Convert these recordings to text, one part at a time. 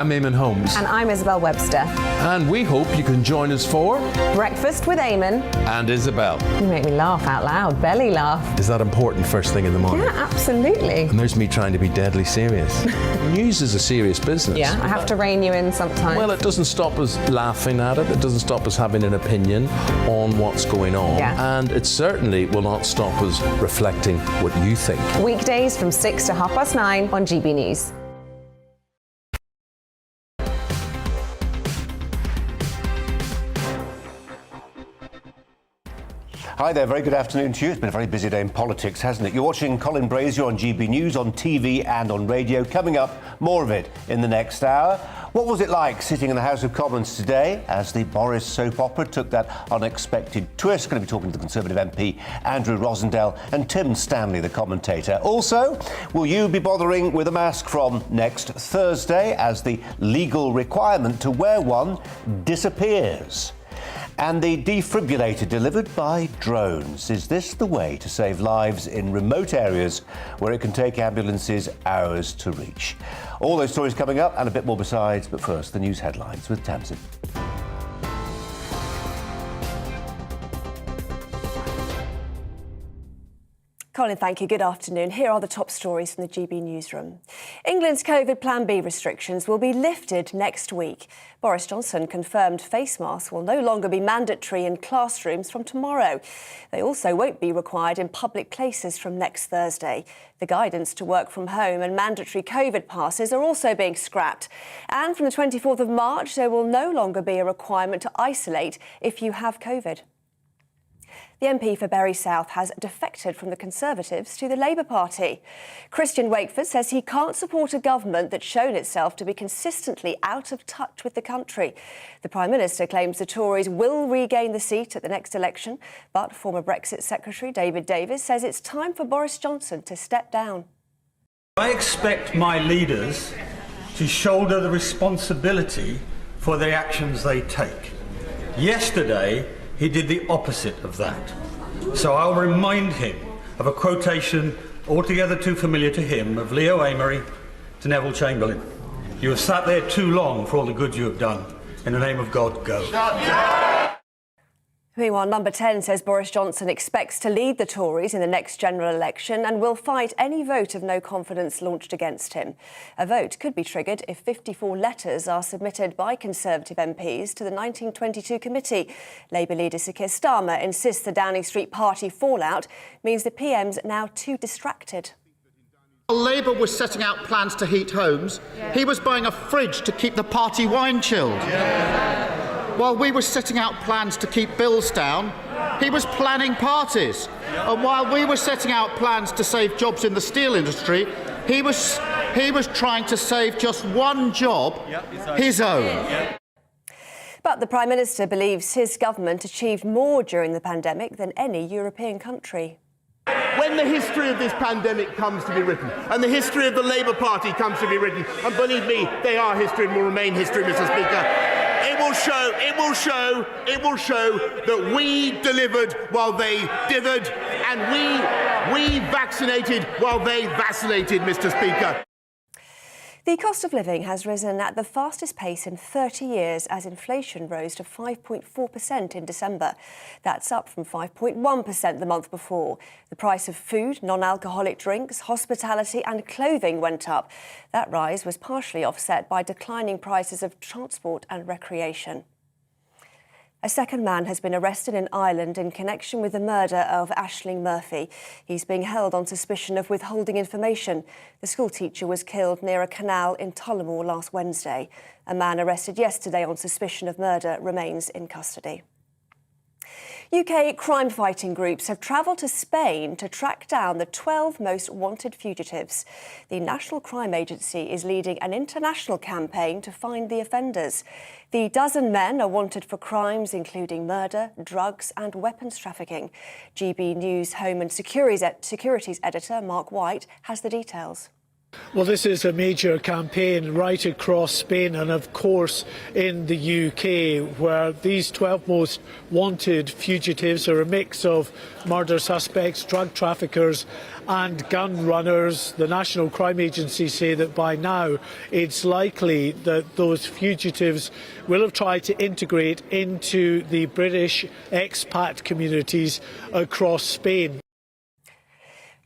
I'm Eamon Holmes. And I'm Isabel Webster. And we hope you can join us for Breakfast with Eamon and Isabel. You make me laugh out loud, belly laugh. Is that important first thing in the morning? Yeah, absolutely. And there's me trying to be deadly serious. News is a serious business. Yeah, I have to rein you in sometimes. Well, it doesn't stop us laughing at it. It doesn't stop us having an opinion on what's going on. Yeah. And it certainly will not stop us reflecting what you think. Weekdays from 6 to 9:30 on GB News. Hi there, very good afternoon to you. It's been a very busy day in politics, hasn't it? You're watching Colin Brazier on GB News, on TV and on radio. Coming up, more of it in the next hour. What was it like sitting in the House of Commons today as the Boris soap opera took that unexpected twist? Going to be talking to the Conservative MP Andrew Rosendale and Tim Stanley, the commentator. Also, will you be bothering with a mask from next Thursday as the legal requirement to wear one disappears? And the defibrillator delivered by drones. Is this the way to save lives in remote areas where it can take ambulances hours to reach? All those stories coming up and a bit more besides. But first, the news headlines with Tamsin. Colin, thank you. Good afternoon. Here are the top stories from the GB newsroom. England's COVID Plan B restrictions will be lifted next week. Boris Johnson confirmed face masks will no longer be mandatory in classrooms from tomorrow. They also won't be required in public places from next Thursday. The guidance to work from home and mandatory COVID passes are also being scrapped. And from the 24th of March, there will no longer be a requirement to isolate if you have COVID. The MP for Bury South has defected from the Conservatives to the Labour Party. Christian Wakeford says he can't support a government that's shown itself to be consistently out of touch with the country. The Prime Minister claims the Tories will regain the seat at the next election, but former Brexit Secretary David Davis says it's time for Boris Johnson to step down. I expect my leaders to shoulder the responsibility for the actions they take. Yesterday, he did the opposite of that. So I'll remind him of a quotation altogether too familiar to him of Leo Amery to Neville Chamberlain. You have sat there too long for all the good you have done. In the name of God, go. Meanwhile, Number 10 says Boris Johnson expects to lead the Tories in the next general election and will fight any vote of no confidence launched against him. A vote could be triggered if 54 letters are submitted by Conservative MPs to the 1922 committee. Labour leader Sir Keir Starmer insists the Downing Street party fallout means the PM's now too distracted. While Labour was setting out plans to heat homes, he was buying a fridge to keep the party wine chilled. While we were setting out plans to keep bills down, he was planning parties. And while we were setting out plans to save jobs in the steel industry, he was trying to save just one job, his own. But the Prime Minister believes his government achieved more during the pandemic than any European country. When the history of this pandemic comes to be written, and the history of the Labour Party comes to be written, and believe me, they are history and will remain history, Mr. Speaker, it will show that we delivered while they dithered, and we vaccinated while they vacillated, Mr. Speaker. The cost of living has risen at the fastest pace in 30 years as inflation rose to 5.4% in December. That's up from 5.1% the month before. The price of food, non-alcoholic drinks, hospitality and clothing went up. That rise was partially offset by declining prices of transport and recreation. A second man has been arrested in Ireland in connection with the murder of Aisling Murphy. He's being held on suspicion of withholding information. The schoolteacher was killed near a canal in Tullamore last Wednesday. A man arrested yesterday on suspicion of murder remains in custody. UK crime-fighting groups have travelled to Spain to track down the 12 most wanted fugitives. The National Crime Agency is leading an international campaign to find the offenders. The dozen men are wanted for crimes including murder, drugs and weapons trafficking. GB News Home and Securities editor Mark White has the details. Well, this is a major campaign right across Spain and, of course, in the UK, where these 12 most wanted fugitives are a mix of murder suspects, drug traffickers and gun runners. The National Crime Agency say that by now it's likely that those fugitives will have tried to integrate into the British expat communities across Spain.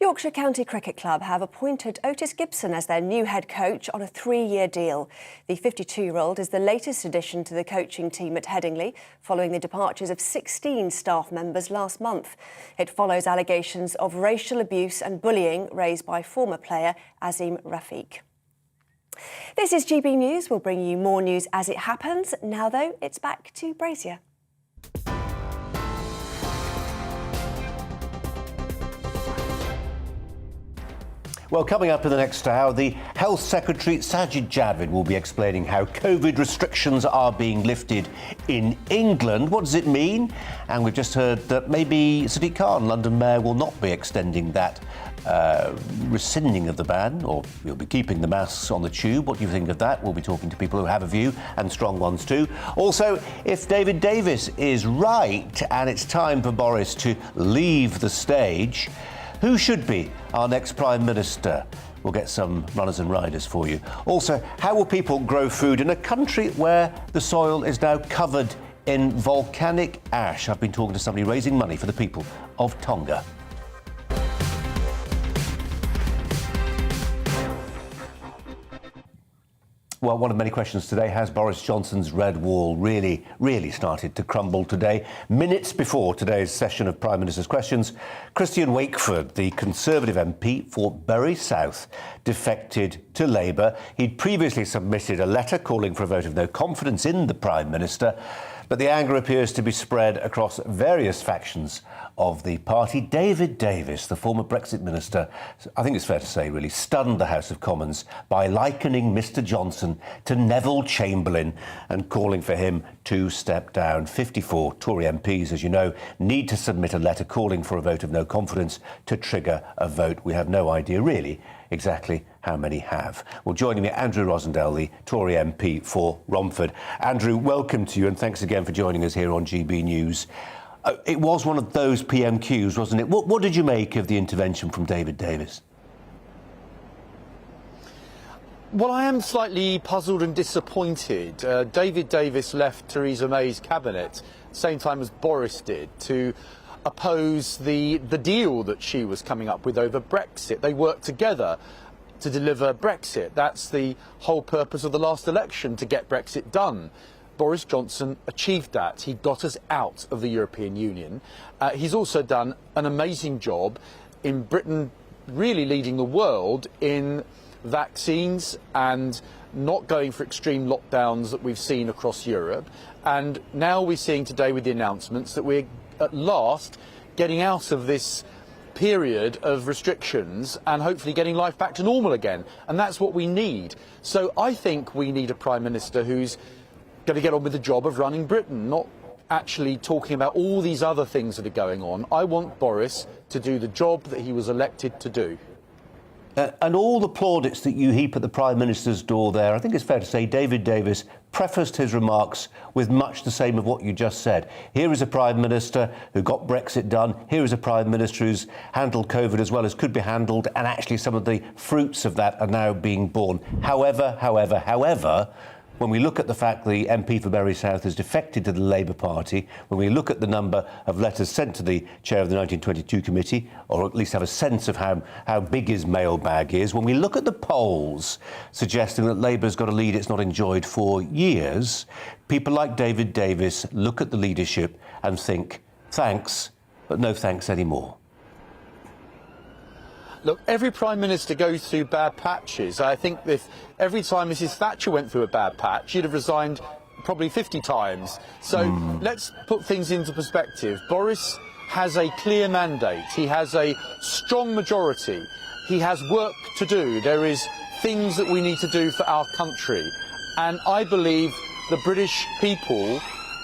Yorkshire County Cricket Club have appointed Otis Gibson as their new head coach on a 3-year deal. The 52-year-old is the latest addition to the coaching team at Headingley, following the departures of 16 staff members last month. It follows allegations of racial abuse and bullying raised by former player Azim Rafiq. This is GB News. We'll bring you more news as it happens. Now, though, it's back to Brazier. Well, coming up in the next hour, the Health Secretary Sajid Javid will be explaining how COVID restrictions are being lifted in England. What does it mean? And we've just heard that maybe Sadiq Khan, London Mayor, will not be extending that rescinding of the ban, or we'll be keeping the masks on the tube. What do you think of that? We'll be talking to people who have a view, and strong ones too. Also, if David Davis is right and it's time for Boris to leave the stage, who should be our next Prime Minister? We'll get some runners and riders for you. Also, how will people grow food in a country where the soil is now covered in volcanic ash? I've been talking to somebody raising money for the people of Tonga. Well, one of many questions today, has Boris Johnson's red wall really started to crumble today? Minutes before today's session of Prime Minister's Questions, Christian Wakeford, the Conservative MP for Bury South, defected to Labour. He'd previously submitted a letter calling for a vote of no confidence in the Prime Minister, but the anger appears to be spread across various factions of the party. David Davis, the former Brexit minister, I think it's fair to say, really stunned the House of Commons by likening Mr Johnson to Neville Chamberlain and calling for him to step down. 54 Tory MPs, as you know, need to submit a letter calling for a vote of no confidence to trigger a vote. We have no idea, really, exactly how many have. Well, joining me, Andrew Rosendale, the Tory MP for Romford. Andrew, welcome to you, and thanks again for joining us here on GB News. It was one of those PMQs, wasn't it? What did you make of the intervention from David Davis? Well, I am slightly puzzled and disappointed. David Davis left Theresa May's cabinet at the same time as Boris did to oppose the deal that she was coming up with over Brexit. They worked together to deliver Brexit. That's the whole purpose of the last election, to get Brexit done. Boris Johnson achieved that. He got us out of the European Union. He's also done an amazing job in Britain, really leading the world in vaccines and not going for extreme lockdowns that we've seen across Europe. And now we're seeing today with the announcements that we're at last getting out of this period of restrictions and hopefully getting life back to normal again. And that's what we need. So I think we need a Prime Minister who's going to get on with the job of running Britain, not actually talking about all these other things that are going on. I want Boris to do the job that he was elected to do. And all the plaudits that you heap at the Prime Minister's door there, I think it's fair to say David Davis prefaced his remarks with much the same of what you just said. Here is a Prime Minister who got Brexit done. Here is a Prime Minister who's handled COVID as well as could be handled, and actually some of the fruits of that are now being borne. However, when we look at the fact the MP for Bury South has defected to the Labour Party, when we look at the number of letters sent to the chair of the 1922 committee, or at least have a sense of how big his mailbag is, when we look at the polls suggesting that Labour's got a lead it's not enjoyed for years, people like David Davis look at the leadership and think, thanks, but no thanks anymore. Look, every Prime Minister goes through bad patches. I think if every time Mrs Thatcher went through a bad patch, she'd have resigned probably 50 times. So let's put things into perspective. Boris has a clear mandate. He has a strong majority. He has work to do. There is things that we need to do for our country. And I believe the British people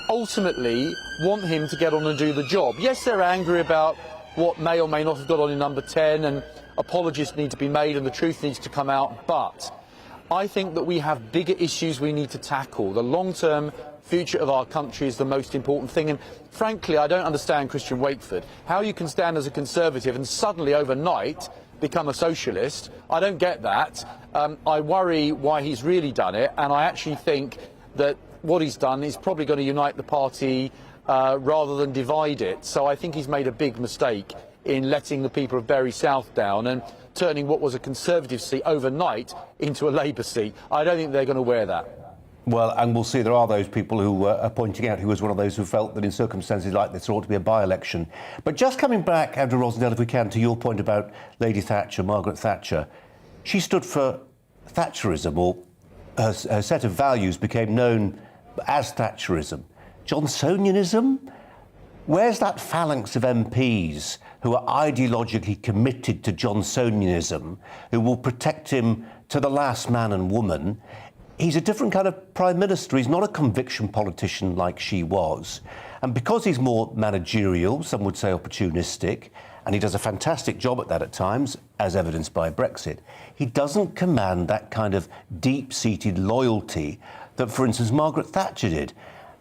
ultimately want him to get on and do the job. Yes, they're angry about what may or may not have got on in number 10, and apologies need to be made and the truth needs to come out, but I think that we have bigger issues we need to tackle. The long-term future of our country is the most important thing, and frankly I don't understand, Christian Wakeford, how you can stand as a Conservative and suddenly overnight become a socialist. I don't get that. I worry why he's really done it, and I actually think that what he's done is probably going to unite the party rather than divide it. So I think he's made a big mistake in letting the people of Bury South down and turning what was a Conservative seat overnight into a Labour seat. I don't think they're going to wear that. Well, and we'll see there are those people who are pointing out who was one of those who felt that in circumstances like this there ought to be a by-election. But just coming back, Andrew Rosendale, if we can, to your point about Lady Thatcher, Margaret Thatcher, she stood for Thatcherism, or her set of values became known as Thatcherism. Johnsonianism? Where's that phalanx of MPs who are ideologically committed to Johnsonianism, who will protect him to the last man and woman? He's a different kind of Prime Minister. He's not a conviction politician like she was. And because he's more managerial, some would say opportunistic, and he does a fantastic job at that at times, as evidenced by Brexit, he doesn't command that kind of deep-seated loyalty that, for instance, Margaret Thatcher did.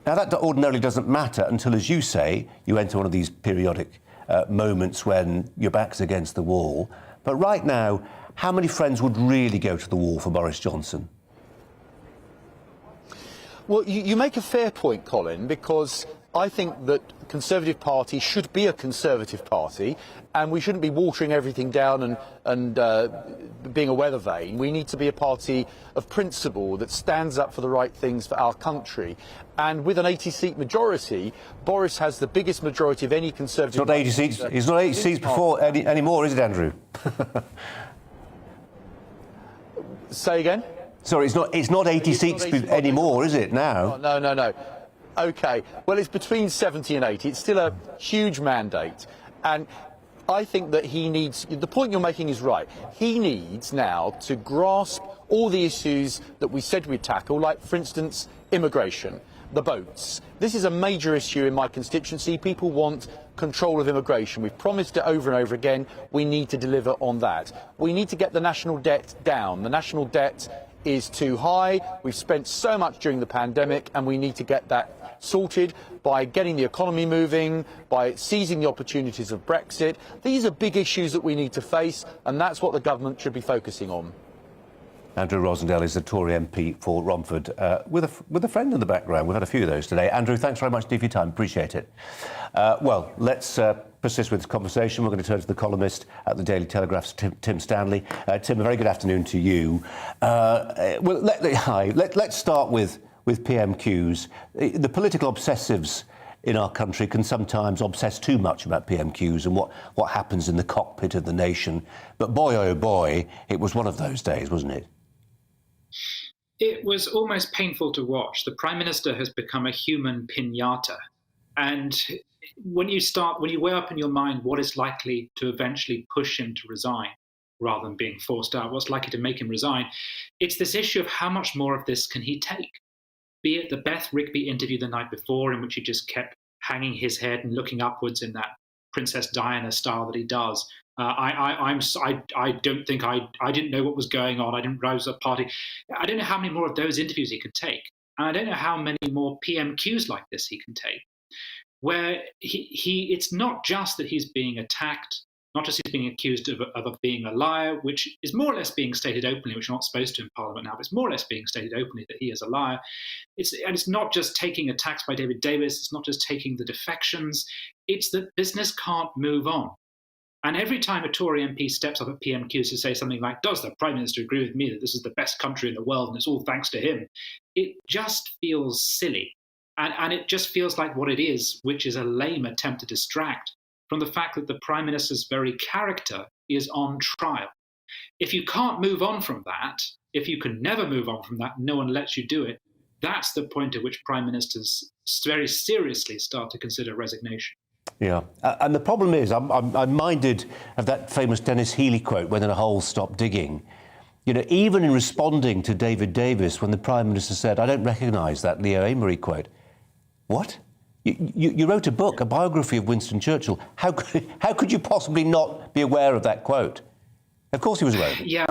Now, that ordinarily doesn't matter until, as you say, you enter one of these periodic moments when your back's against the wall. But right now, how many friends would really go to the wall for Boris Johnson? Well, you make a fair point, Colin, because I think that the Conservative Party should be a Conservative Party, and we shouldn't be watering everything down and being a weather vane. We need to be a party of principle that stands up for the right things for our country. And with an 80-seat majority, Boris has the biggest majority of any Conservative. It's not 80 seats. It's not 80 seats before anymore, is it, Andrew? Say again? Sorry, it's not 80 seats anymore, is it, now? No. OK, well, it's between 70 and 80. It's still a huge mandate. And I think that he needs... The point you're making is right. He needs now to grasp all the issues that we said we'd tackle, like, for instance, immigration, the boats. This is a major issue in my constituency. People want control of immigration. We've promised it over and over again. We need to deliver on that. We need to get the national debt down. The national debt is too high. We've spent so much during the pandemic, and we need to get that sorted by getting the economy moving, by seizing the opportunities of Brexit. These are big issues that we need to face, and that's what the government should be focusing on. Andrew Rosendale is the Tory MP for Romford, with a friend in the background. We've had a few of those today. Andrew, thanks very much for your time. Appreciate it. Well, let's persist with this conversation. We're going to turn to the columnist at the Daily Telegraph's Tim Stanley. Tim, a very good afternoon to you. Well, let's start with PMQs. The political obsessives in our country can sometimes obsess too much about PMQs and what happens in the cockpit of the nation. But boy, oh boy, it was one of those days, wasn't it? It was almost painful to watch. The Prime Minister has become a human piñata. And when you weigh up in your mind what is likely to eventually push him to resign, rather than being forced out, what's likely to make him resign, it's this issue of how much more of this can he take? Be it the Beth Rigby interview the night before, in which he just kept hanging his head and looking upwards in that Princess Diana style that he does. I don't think I didn't know what was going on. I didn't rouse a party. I don't know how many more of those interviews he could take. And I don't know how many more PMQs like this he can take, where it's not just that he's being attacked, not just he's being accused of being a liar, which is more or less being stated openly, which you're not supposed to in Parliament now, but it's more or less being stated openly that he is a liar. It's not just taking attacks by David Davis, it's not just taking the defections, it's that business can't move on. And every time a Tory MP steps up at PMQs to say something like, does the Prime Minister agree with me that this is the best country in the world and it's all thanks to him, it just feels silly. And it just feels like what it is, which is a lame attempt to distract from the fact that the Prime Minister's very character is on trial. If you can't move on from that, if you can never move on from that, no one lets you do it, that's the point at which Prime Ministers very seriously start to consider resignation. Yeah, and the problem is, I'm minded of that famous Dennis Healey quote, when in a hole, stop digging. You know, even in responding to David Davis, when the Prime Minister said, I don't recognise that Leo Amery quote. What? You wrote a book, a biography of Winston Churchill. How could you possibly not be aware of that quote? Of course he was relevant. Yeah,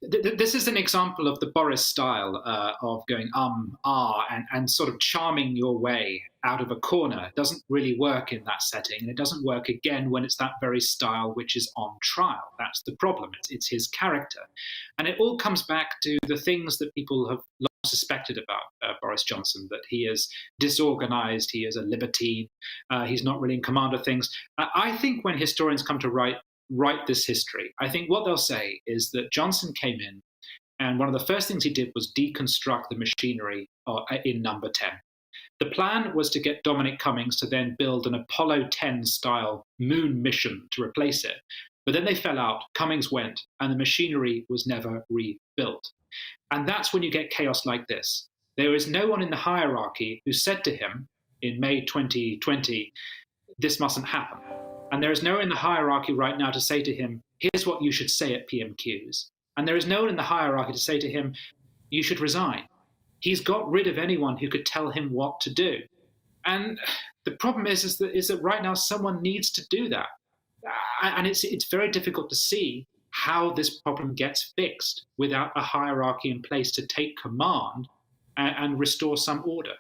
this is an example of the Boris style of going and sort of charming your way out of a corner. It doesn't really work in that setting, and it doesn't work again when it's that very style which is on trial. That's the problem. It's his character. And it all comes back to the things that people have long suspected about Boris Johnson, that he is disorganized, he is a libertine, he's not really in command of things. I think when historians come to write this history, I think what they'll say is that Johnson came in, and one of the first things he did was deconstruct the machinery in Number 10. The plan was to get Dominic Cummings to then build an Apollo 10 style moon mission to replace it. But then they fell out, Cummings went, and the machinery was never rebuilt. And that's when you get chaos like this. There is no one in the hierarchy who said to him in May 2020, this mustn't happen. And there is no one in the hierarchy right now to say to him, here's what you should say at PMQs. And there is no one in the hierarchy to say to him, you should resign. He's got rid of anyone who could tell him what to do. And the problem is that right now someone needs to do that. And it's very difficult to see how this problem gets fixed without a hierarchy in place to take command and restore some order.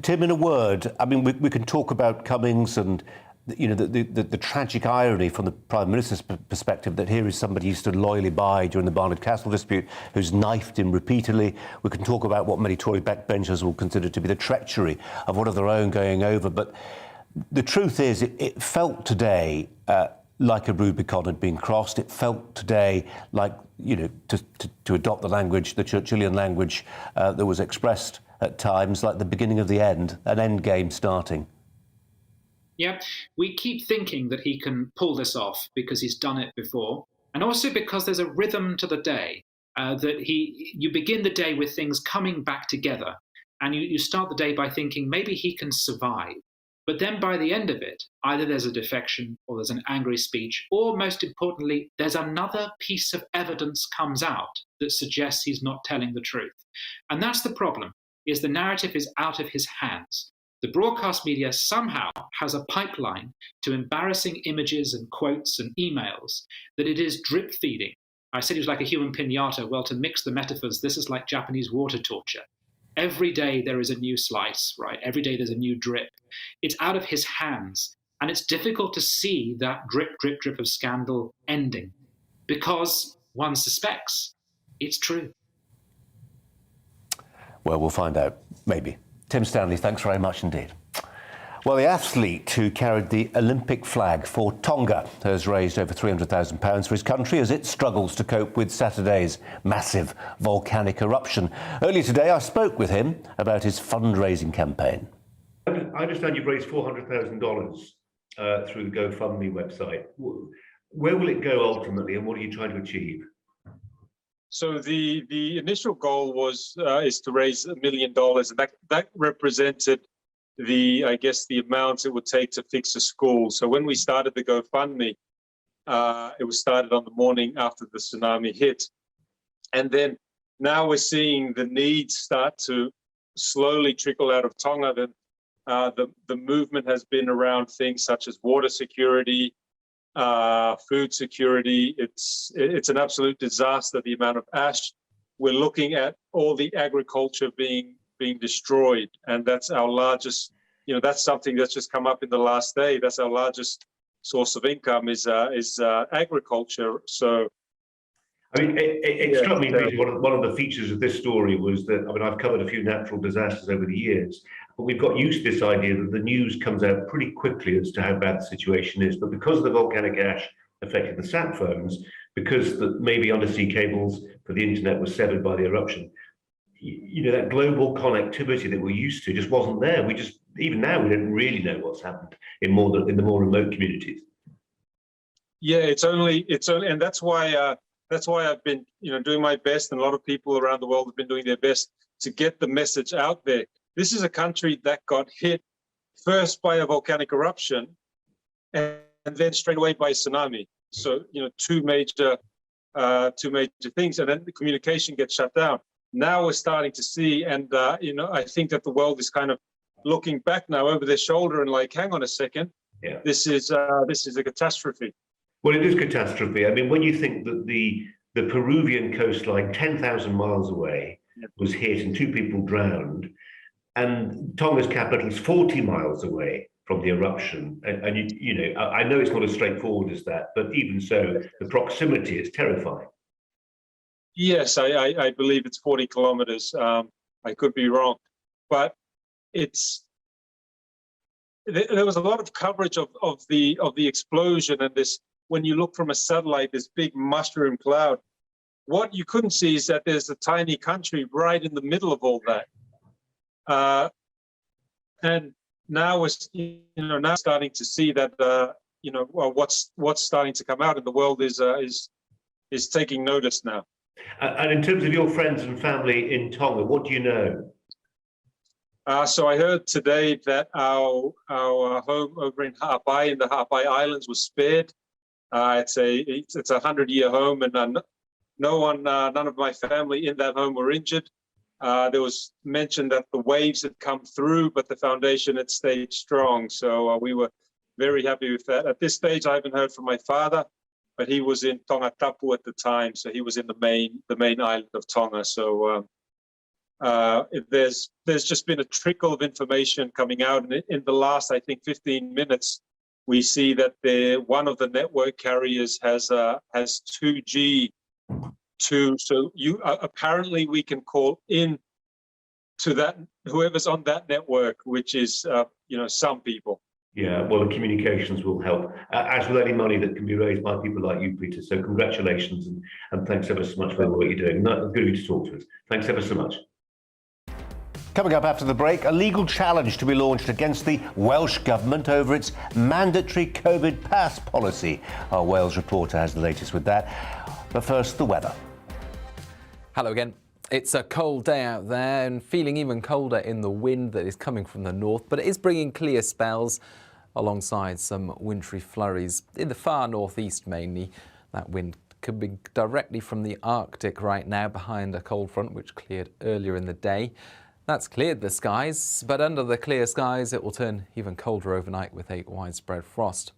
Tim, in a word, I mean, we can talk about Cummings and the tragic irony from the Prime Minister's perspective that here is somebody who stood loyally by during the Barnard Castle dispute, who's knifed him repeatedly. We can talk about what many Tory backbenchers will consider to be the treachery of one of their own going over. But the truth is, it felt today like a Rubicon had been crossed. It felt today like, to adopt the language, the Churchillian language that was expressed at times, like the beginning of the end, an end game starting. Yeah, we keep thinking that he can pull this off because he's done it before, and also because there's a rhythm to the day, that you begin the day with things coming back together, and you start the day by thinking maybe he can survive. But then by the end of it, either there's a defection or there's an angry speech, or most importantly, there's another piece of evidence comes out that suggests he's not telling the truth. And that's the problem, is the narrative is out of his hands. The broadcast media somehow has a pipeline to embarrassing images and quotes and emails that it is drip feeding. I said he was like a human pinata. Well, to mix the metaphors, this is like Japanese water torture. Every day there is a new slice, right? Every day there's a new drip. It's out of his hands. And it's difficult to see that drip, drip, drip of scandal ending because one suspects it's true. Well, we'll find out, maybe. Tim Stanley, thanks very much indeed. Well, the athlete who carried the Olympic flag for Tonga has raised over £300,000 for his country as it struggles to cope with Saturday's massive volcanic eruption. Earlier today, I spoke with him about his fundraising campaign. I understand you've raised $400,000 through the GoFundMe website. Where will it go ultimately, and what are you trying to achieve? So the initial goal is to raise $1 million, and that represented the amount it would take to fix a school. So when we started the GoFundMe, it was started on the morning after the tsunami hit, and then now we're seeing the needs start to slowly trickle out of Tonga. Then the movement has been around things such as water security, food security. It's an absolute disaster, the amount of ash. We're looking at all the agriculture being destroyed, and that's our largest, that's something that's just come up in the last day. That's our largest source of income is agriculture. So I mean, it struck me, one of the features of this story was that, I mean, I've covered a few natural disasters over the years, but we've got used to this idea that the news comes out pretty quickly as to how bad the situation is. But because the volcanic ash affected the sat phones, because maybe undersea cables for the internet were severed by the eruption, that global connectivity that we're used to just wasn't there. Even now, we don't really know what's happened in the more remote communities. Yeah, it's only, and that's why I've been, doing my best, and a lot of people around the world have been doing their best to get the message out there. This is a country that got hit first by a volcanic eruption and then straight away by a tsunami. So, two major things, and then the communication gets shut down. Now we're starting to see, and I think that the world is kind of looking back now over their shoulder and like, hang on a second, this is a catastrophe. Well, it is catastrophe. I mean, when you think that the Peruvian coastline, 10,000 miles away, was hit and 2 people drowned, and Tonga's capital is 40 miles away from the eruption. And you know, I know it's not as straightforward as that, but even so, the proximity is terrifying. Yes, I believe it's 40 kilometers. I could be wrong, but there was a lot of coverage of the explosion, and this, when you look from a satellite, this big mushroom cloud. What you couldn't see is that there's a tiny country right in the middle of all that. And now we're now starting to see that what's starting to come out in the world is taking notice now. And in terms of your friends and family in Tonga, what do you know? So I heard today that our home over in Ha'apai, in the Ha'apai Islands, was spared. It's a 100-year home, and none of my family in that home were injured. There was mention that the waves had come through, but the foundation had stayed strong. So we were very happy with that. At this stage, I haven't heard from my father, but he was in Tonga Tapu at the time, so he was in the main island of Tonga. So there's just been a trickle of information coming out, and in the last, I think, 15 minutes, we see that one of the network carriers has 2G. So apparently we can call in to that, whoever's on that network, which is some people. Yeah, well, the communications will help, as with any money that can be raised by people like you, Peter. So congratulations, and thanks ever so much for the work you're doing. Good of you to talk to us. Thanks ever so much. Coming up after the break, a legal challenge to be launched against the Welsh Government over its mandatory COVID pass policy. Our Wales reporter has the latest with that. But first, the weather. Hello again. It's a cold day out there and feeling even colder in the wind that is coming from the north, but it is bringing clear spells alongside some wintry flurries in the far northeast mainly. That wind could be directly from the Arctic right now behind a cold front which cleared earlier in the day. That's cleared the skies, but under the clear skies it will turn even colder overnight with a widespread frost.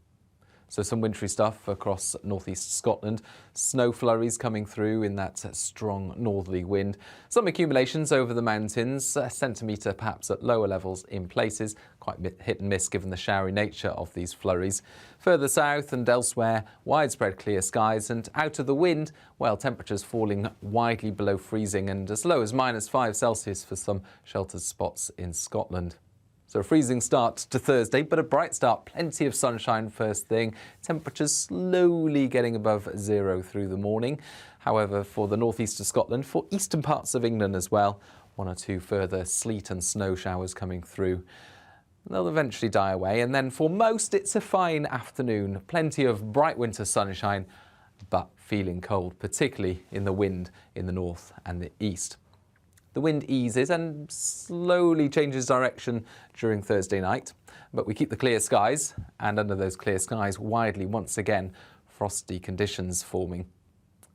So some wintry stuff across northeast Scotland. Snow flurries coming through in that strong northerly wind. Some accumulations over the mountains, a centimetre perhaps at lower levels in places. Quite hit and miss given the showery nature of these flurries. Further south and elsewhere, widespread clear skies, and out of the wind, well, temperatures falling widely below freezing and as low as -5 Celsius for some sheltered spots in Scotland. So a freezing start to Thursday, but a bright start. Plenty of sunshine first thing. Temperatures slowly getting above 0 through the morning. However, for the northeast of Scotland, for eastern parts of England as well, 1 or 2 further sleet and snow showers coming through. They'll eventually die away. And then for most, it's a fine afternoon. Plenty of bright winter sunshine, but feeling cold, particularly in the wind in the north and the east. The wind eases and slowly changes direction during Thursday night, but we keep the clear skies, and under those clear skies, widely once again, frosty conditions forming.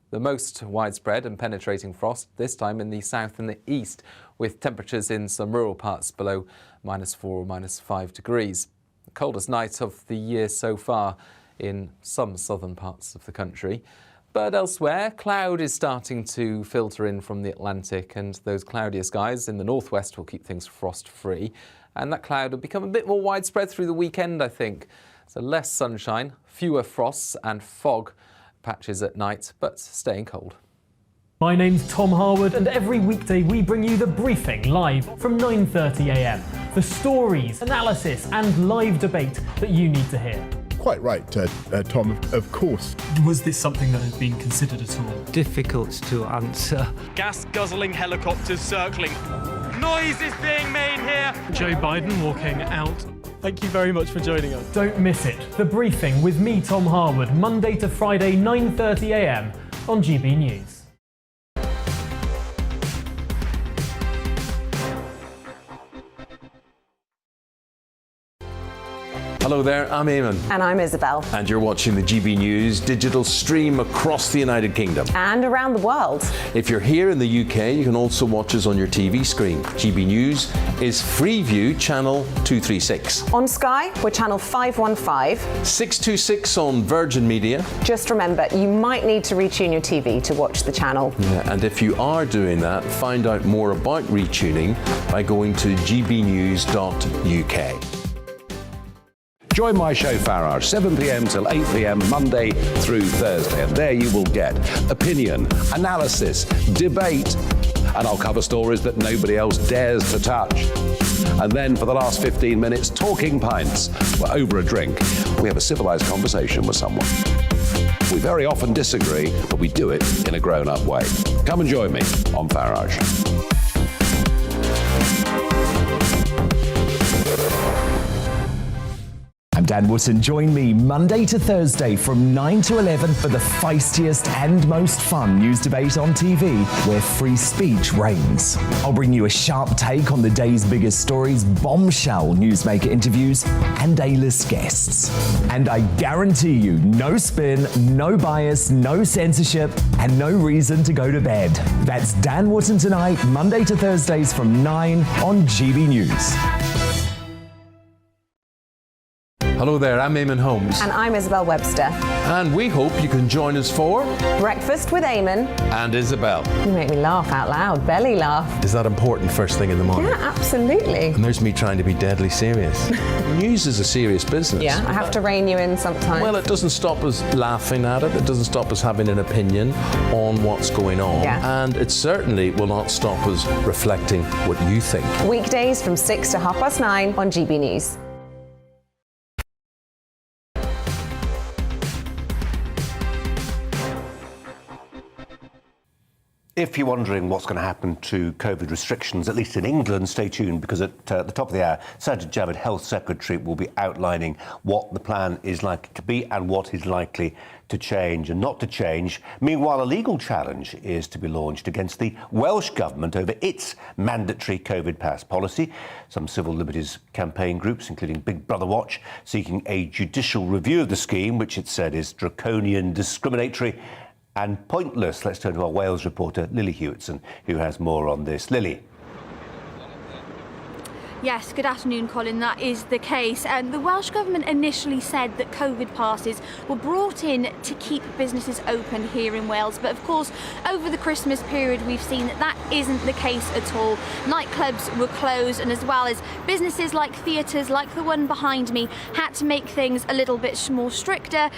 The most widespread and penetrating frost this time in the south and the east, with temperatures in some rural parts below -4 or -5 degrees. The coldest night of the year so far in some southern parts of the country. But elsewhere, cloud is starting to filter in from the Atlantic, and those cloudier skies in the northwest will keep things frost-free. And that cloud will become a bit more widespread through the weekend, I think. So less sunshine, fewer frosts and fog patches at night, but staying cold. My name's Tom Harwood, and every weekday we bring you The Briefing live from 9:30 a.m. The stories, analysis and live debate that you need to hear. Quite right, Tom, of course. Was this something that had been considered at all? Difficult to answer. Gas-guzzling helicopters circling. Noise is being made here. Joe Biden walking out. Thank you very much for joining us. Don't miss it. The Briefing with me, Tom Harwood, Monday to Friday, 9:30 a.m. on GB News. Hello there, I'm Eamon. And I'm Isabel. And you're watching the GB News digital stream across the United Kingdom. And around the world. If you're here in the UK, you can also watch us on your TV screen. GB News is Freeview channel 236. On Sky, we're channel 515. 626 on Virgin Media. Just remember, you might need to retune your TV to watch the channel. Yeah, and if you are doing that, find out more about retuning by going to gbnews.uk. Join my show Farage, 7 p.m. till 8 p.m. Monday through Thursday, and there you will get opinion, analysis, debate, and I'll cover stories that nobody else dares to touch. And then for the last 15 minutes, talking pints. We're over a drink. We have a civilised conversation with someone. We very often disagree, but we do it in a grown-up way. Come and join me on Farage. I'm Dan Wootton. Join me Monday to Thursday from 9 to 11 for the feistiest and most fun news debate on TV, where free speech reigns. I'll bring you a sharp take on the day's biggest stories, bombshell newsmaker interviews, and A-list guests. And I guarantee you, no spin, no bias, no censorship, and no reason to go to bed. That's Dan Wootton tonight, Monday to Thursdays from 9 on GB News. Hello there, I'm Eamon Holmes. And I'm Isabel Webster. And we hope you can join us for Breakfast with Eamon and Isabel. You make me laugh out loud, belly laugh. Is that important first thing in the morning? Yeah, absolutely. And there's me trying to be deadly serious. News is a serious business. Yeah, I have to rein you in sometimes. Well, it doesn't stop us laughing at it. It doesn't stop us having an opinion on what's going on. Yeah. And it certainly will not stop us reflecting what you think. Weekdays from 6 to 9:30 on GB News. If you're wondering what's going to happen to COVID restrictions, at least in England, stay tuned, because at the top of the hour, Sajid Javid, Health Secretary, will be outlining what the plan is likely to be and what is likely to change and not to change. Meanwhile, a legal challenge is to be launched against the Welsh Government over its mandatory COVID pass policy. Some civil liberties campaign groups, including Big Brother Watch, seeking a judicial review of the scheme, which it said is draconian, discriminatory and pointless. Let's turn to our Wales reporter, Lily Hewitson, who has more on this. Lily. Yes, good afternoon, Colin. That is the case. And the Welsh Government initially said that COVID passes were brought in to keep businesses open here in Wales. But of course, over the Christmas period, we've seen that that isn't the case at all. Nightclubs were closed, and as well as businesses like theatres, like the one behind me, had to make things a little bit more stricter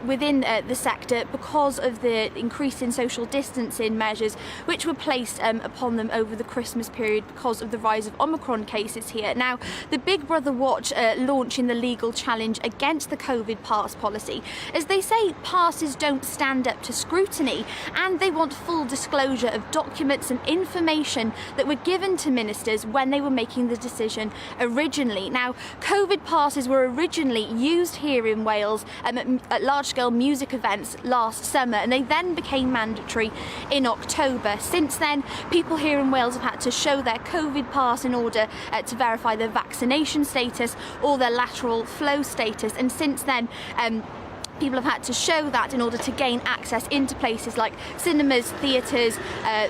within the sector because of the increase in social distancing measures which were placed upon them over the Christmas period because of the rise of Omicron cases here. Now, the Big Brother Watch launching the legal challenge against the COVID pass policy, as they say passes don't stand up to scrutiny, and they want full disclosure of documents and information that were given to ministers when they were making the decision originally. Now, COVID passes were originally used here in Wales at large-scale music events last summer, and they then became mandatory in October. Since then, people here in Wales have had to show their COVID pass in order to verify their vaccination status or their lateral flow status, and since then people have had to show that in order to gain access into places like cinemas, theatres,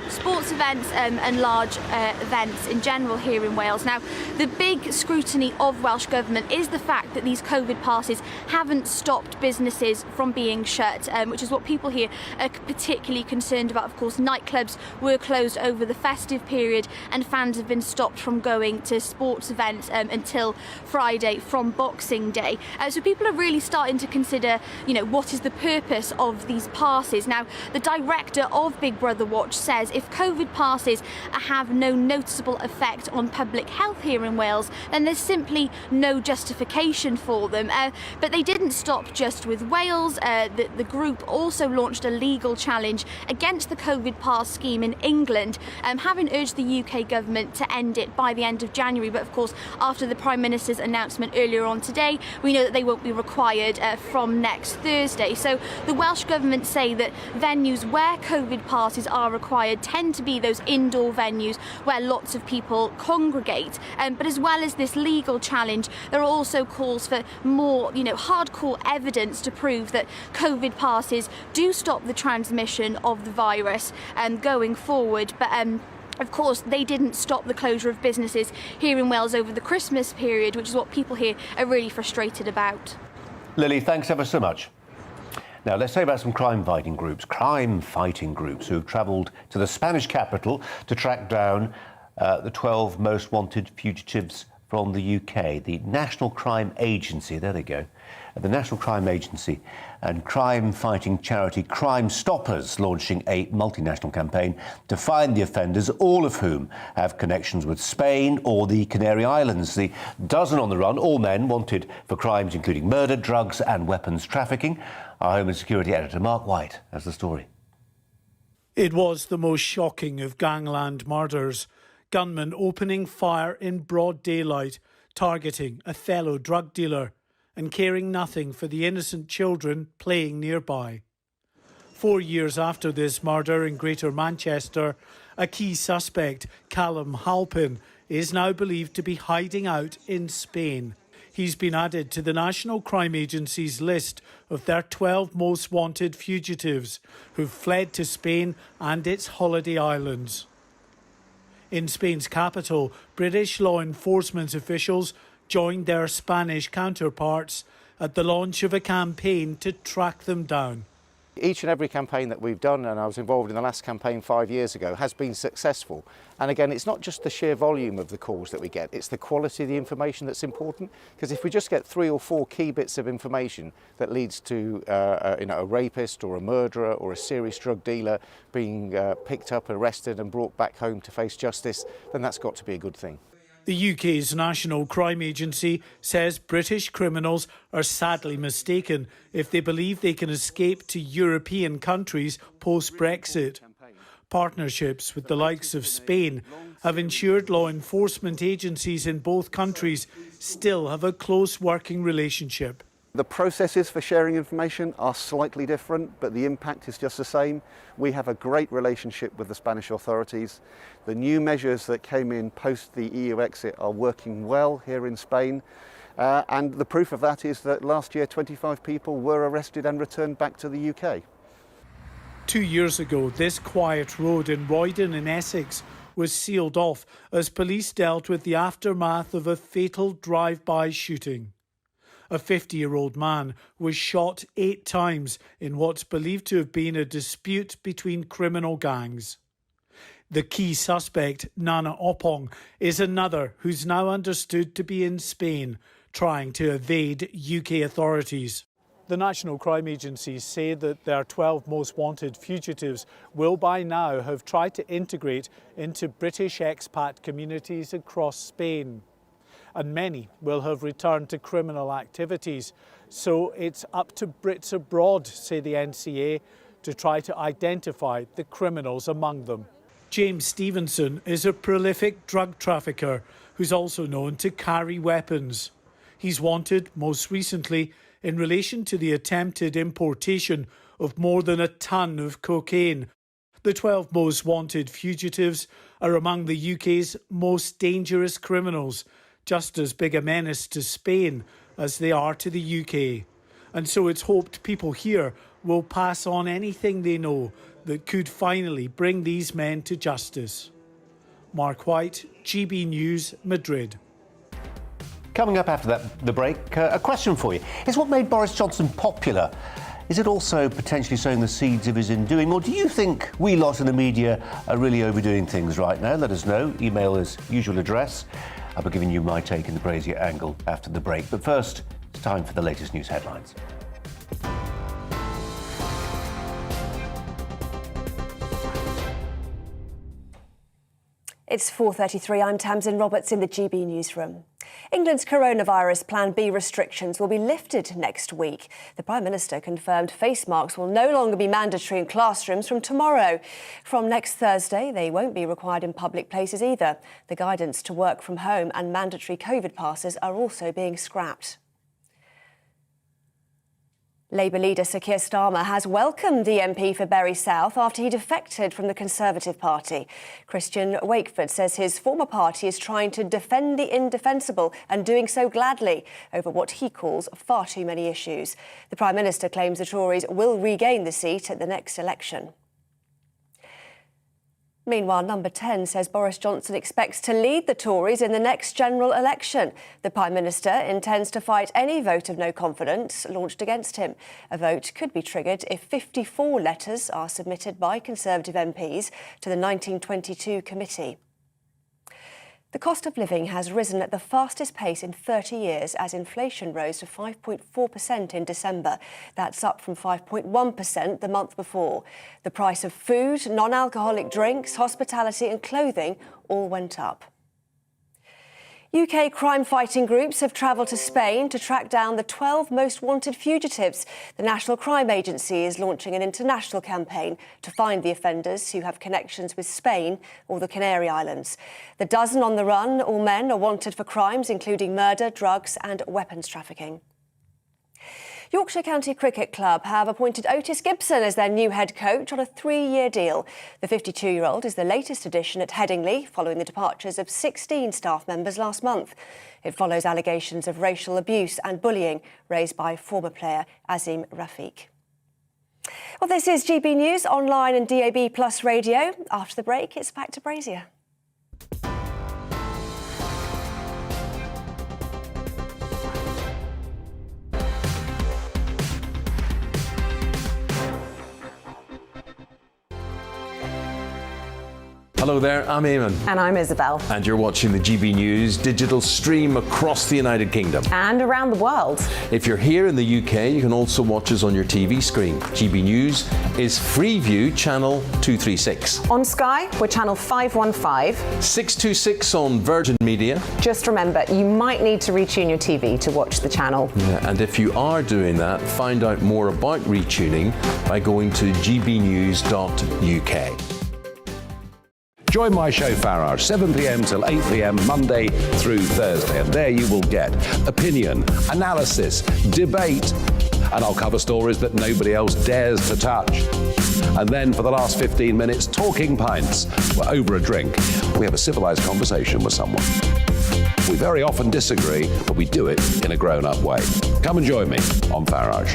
sports events and large events in general here in Wales. Now, the big scrutiny of Welsh Government is the fact that these COVID passes haven't stopped businesses from being shut, which is what people here are particularly concerned about. Of course, nightclubs were closed over the festive period and fans have been stopped from going to sports events until Friday from Boxing Day. So people are really starting to consider, you know, what is the purpose of these passes? Now, the director of Big Brother Watch says if COVID passes have no noticeable effect on public health here in Wales, then there's simply no justification for them. But they didn't stop just with Wales. The group also launched a legal challenge against the COVID pass scheme in England, having urged the UK government to end it by the end of January. But of course, after the Prime Minister's announcement earlier on today, we know that they won't be required from next next Thursday. So the Welsh Government say that venues where COVID passes are required tend to be those indoor venues where lots of people congregate. But as well as this legal challenge, there are also calls for more, hardcore evidence to prove that COVID passes do stop the transmission of the virus going forward. But of course, they didn't stop the closure of businesses here in Wales over the Christmas period, which is what people here are really frustrated about. Lily, thanks ever so much. Now, let's say about some crime-fighting groups who've travelled to the Spanish capital to track down the 12 most wanted fugitives from the UK. The National Crime Agency, there they go. The National Crime Agency and crime-fighting charity Crime Stoppers launching a multinational campaign to find the offenders, all of whom have connections with Spain or the Canary Islands. The dozen on the run, all men wanted for crimes including murder, drugs and weapons trafficking. Our Home and Security editor Mark White has the story. It was the most shocking of gangland murders. Gunmen opening fire in broad daylight, targeting a fellow drug dealer and caring nothing for the innocent children playing nearby. 4 years after this murder in Greater Manchester, a key suspect, Callum Halpin, is now believed to be hiding out in Spain. He's been added to the National Crime Agency's list of their 12 most wanted fugitives who've fled to Spain and its holiday islands. In Spain's capital, British law enforcement officials joined their Spanish counterparts at the launch of a campaign to track them down. Each and every campaign that we've done, and I was involved in the last campaign 5 years ago, has been successful. And again, it's not just the sheer volume of the calls that we get, it's the quality of the information that's important. Because if we just get 3 or 4 key bits of information that leads to a rapist or a murderer or a serious drug dealer being picked up, arrested and brought back home to face justice, then that's got to be a good thing. The UK's National Crime Agency says British criminals are sadly mistaken if they believe they can escape to European countries post-Brexit. Partnerships with the likes of Spain have ensured law enforcement agencies in both countries still have a close working relationship. The processes for sharing information are slightly different, but the impact is just the same. We have a great relationship with the Spanish authorities. The new measures that came in post the EU exit are working well here in Spain. And the proof of that is that last year 25 people were arrested and returned back to the UK. 2 years ago, this quiet road in Roydon in Essex was sealed off as police dealt with the aftermath of a fatal drive-by shooting. A 50-year-old man was shot 8 times in what's believed to have been a dispute between criminal gangs. The key suspect, Nana Opong, is another who's now understood to be in Spain, trying to evade UK authorities. The National Crime Agencies say that their 12 most wanted fugitives will by now have tried to integrate into British expat communities across Spain. And many will have returned to criminal activities. So it's up to Brits abroad, say the NCA, to try to identify the criminals among them. James Stevenson is a prolific drug trafficker who's also known to carry weapons. He's wanted, most recently, in relation to the attempted importation of more than a ton of cocaine. The 12 most wanted fugitives are among the UK's most dangerous criminals, just as big a menace to Spain as they are to the UK. And so it's hoped people here will pass on anything they know that could finally bring these men to justice. Mark White, GB News, Madrid. Coming up after the break, a question for you. Is what made Boris Johnson popular, is it also potentially sowing the seeds of his undoing? Or do you think we lot in the media are really overdoing things right now? Let us know. Email is usual address. I'll be giving you my take in the Brazier angle after the break. But first, it's time for the latest news headlines. It's 4:33. I'm Tamsin Roberts in the GB newsroom. England's coronavirus Plan B restrictions will be lifted next week. The Prime Minister confirmed face masks will no longer be mandatory in classrooms from tomorrow. From next Thursday, they won't be required in public places either. The guidance to work from home and mandatory COVID passes are also being scrapped. Labour leader Sir Keir Starmer has welcomed the MP for Bury South after he defected from the Conservative Party. Christian Wakeford says his former party is trying to defend the indefensible and doing so gladly over what he calls far too many issues. The Prime Minister claims the Tories will regain the seat at the next election. Meanwhile, Number 10 says Boris Johnson expects to lead the Tories in the next general election. The Prime Minister intends to fight any vote of no confidence launched against him. A vote could be triggered if 54 letters are submitted by Conservative MPs to the 1922 committee. The cost of living has risen at the fastest pace in 30 years as inflation rose to 5.4% in December. That's up from 5.1% the month before. The price of food, non-alcoholic drinks, hospitality and clothing all went up. UK crime-fighting groups have travelled to Spain to track down the 12 most wanted fugitives. The National Crime Agency is launching an international campaign to find the offenders who have connections with Spain or the Canary Islands. The dozen on the run, all men, are wanted for crimes including murder, drugs and weapons trafficking. Yorkshire County Cricket Club have appointed Otis Gibson as their new head coach on a 3-year deal. The 52-year-old is the latest addition at Headingley, following the departures of 16 staff members last month. It follows allegations of racial abuse and bullying raised by former player Azim Rafiq. Well, this is GB News, online and DAB Plus radio. After the break, it's back to Brazier. Hello there, I'm Eamon. And I'm Isabel. And you're watching the GB News digital stream across the United Kingdom. And around the world. If you're here in the UK, you can also watch us on your TV screen. GB News is Freeview channel 236. On Sky, we're channel 515. 626 on Virgin Media. Just remember, you might need to retune your TV to watch the channel. Yeah, and if you are doing that, find out more about retuning by going to gbnews.uk. Join my show Farage, 7 p.m. till 8 p.m. Monday through Thursday. And there you will get opinion, analysis, debate, and I'll cover stories that nobody else dares to touch. And then for the last 15 minutes, talking pints. We're over a drink. We have a civilised conversation with someone. We very often disagree, but we do it in a grown-up way. Come and join me on Farage.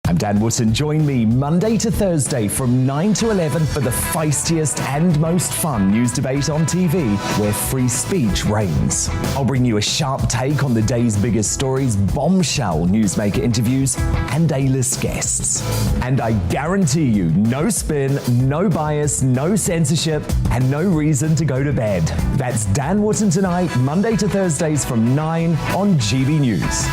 I'm Dan Wootton. Join me Monday to Thursday from 9 to 11 for the feistiest and most fun news debate on TV, where free speech reigns. I'll bring you a sharp take on the day's biggest stories, bombshell newsmaker interviews, and A-list guests. And I guarantee you, no spin, no bias, no censorship, and no reason to go to bed. That's Dan Wootton tonight, Monday to Thursdays from 9 on GB News.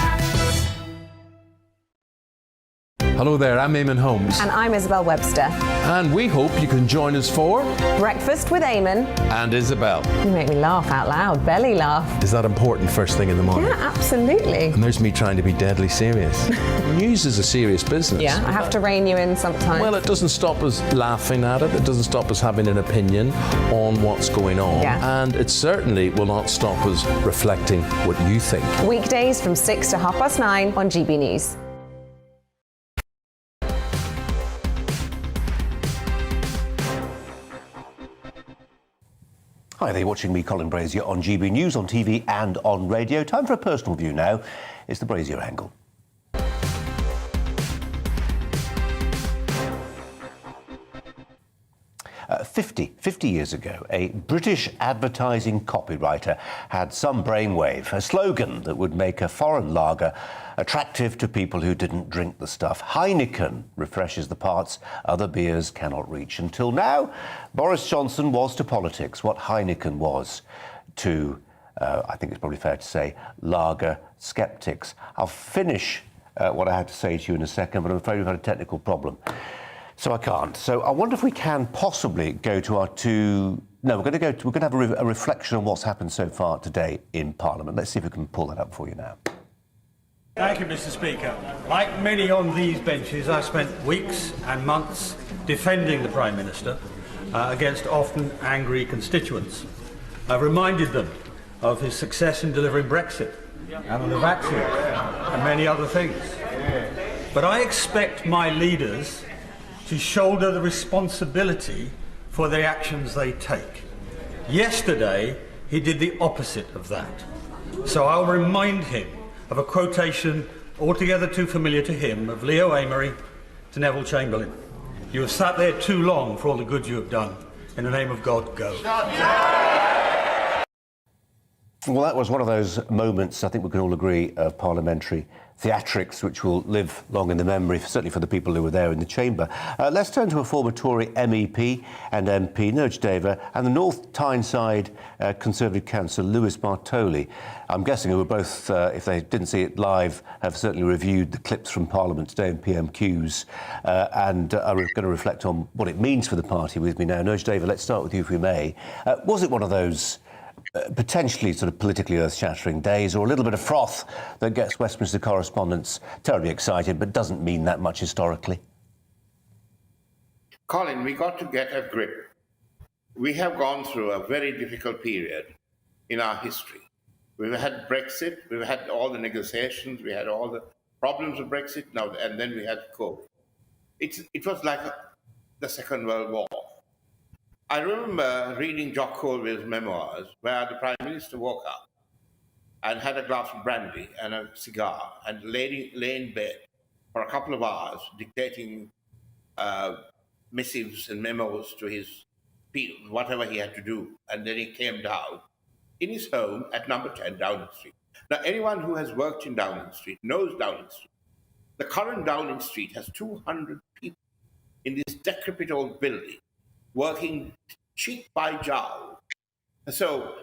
Hello there, I'm Eamon Holmes. And I'm Isabel Webster. And we hope you can join us for Breakfast with Eamon and Isabel. You make me laugh out loud, belly laugh. Is that important first thing in the morning? Yeah, absolutely. And there's me trying to be deadly serious. News is a serious business. Yeah, I have to rein you in sometimes. Well, it doesn't stop us laughing at it. It doesn't stop us having an opinion on what's going on. Yeah. And it certainly will not stop us reflecting what you think. Weekdays from 6 to 9:30 on GB News. Hi there, you're watching me, Colin Brazier, on GB News, on TV and on radio. Time for a personal view now. It's the Brazier angle. 50 years ago, a British advertising copywriter had some brainwave, a slogan that would make a foreign lager attractive to people who didn't drink the stuff. Heineken refreshes the parts other beers cannot reach. Until now, Boris Johnson was to politics what Heineken was to, I think it's probably fair to say, lager skeptics. I'll finish what I had to say to you in a second, but I'm afraid we've had a technical problem. So I can't. So I wonder if we can possibly go to our two... No, we're going to have a reflection on what's happened so far today in Parliament. Let's see if we can pull that up for you now. Thank you, Mr. Speaker. Like many on these benches, I spent weeks and months defending the Prime Minister against often angry constituents. I've reminded them of his success in delivering Brexit and on the vaccine and many other things. But I expect my leaders to shoulder the responsibility for the actions they take. Yesterday, he did the opposite of that. So I'll remind him of a quotation altogether too familiar to him of Leo Amery to Neville Chamberlain. You have sat there too long for all the good you have done. In the name of God, go. Well, that was one of those moments, I think we can all agree, of parliamentary theatrics which will live long in the memory, certainly for the people who were there in the chamber. Let's turn to a former Tory MEP and MP, Nurj Deva, and the North Tyneside Conservative councillor, Lewis Bartoli. I'm guessing who were both, if they didn't see it live, have certainly reviewed the clips from Parliament today in PMQs and are going to reflect on what it means for the party with me now. Nurj Deva, let's start with you if we may. Was it one of those potentially sort of politically earth-shattering days, or a little bit of froth that gets Westminster correspondents terribly excited but doesn't mean that much historically? Colin, we got to get a grip. We have gone through a very difficult period in our history. We've had Brexit, we've had all the negotiations, we had all the problems of Brexit now, and then we had COVID. It was like the Second World War. I remember reading Jock Colville's memoirs, where the Prime Minister woke up and had a glass of brandy and a cigar and lay in bed for a couple of hours dictating missives and memos to his people, whatever he had to do. And then he came down in his home at number 10 Downing Street. Now, anyone who has worked in Downing Street knows Downing Street. The current Downing Street has 200 people in this decrepit old building, working cheek by jowl. So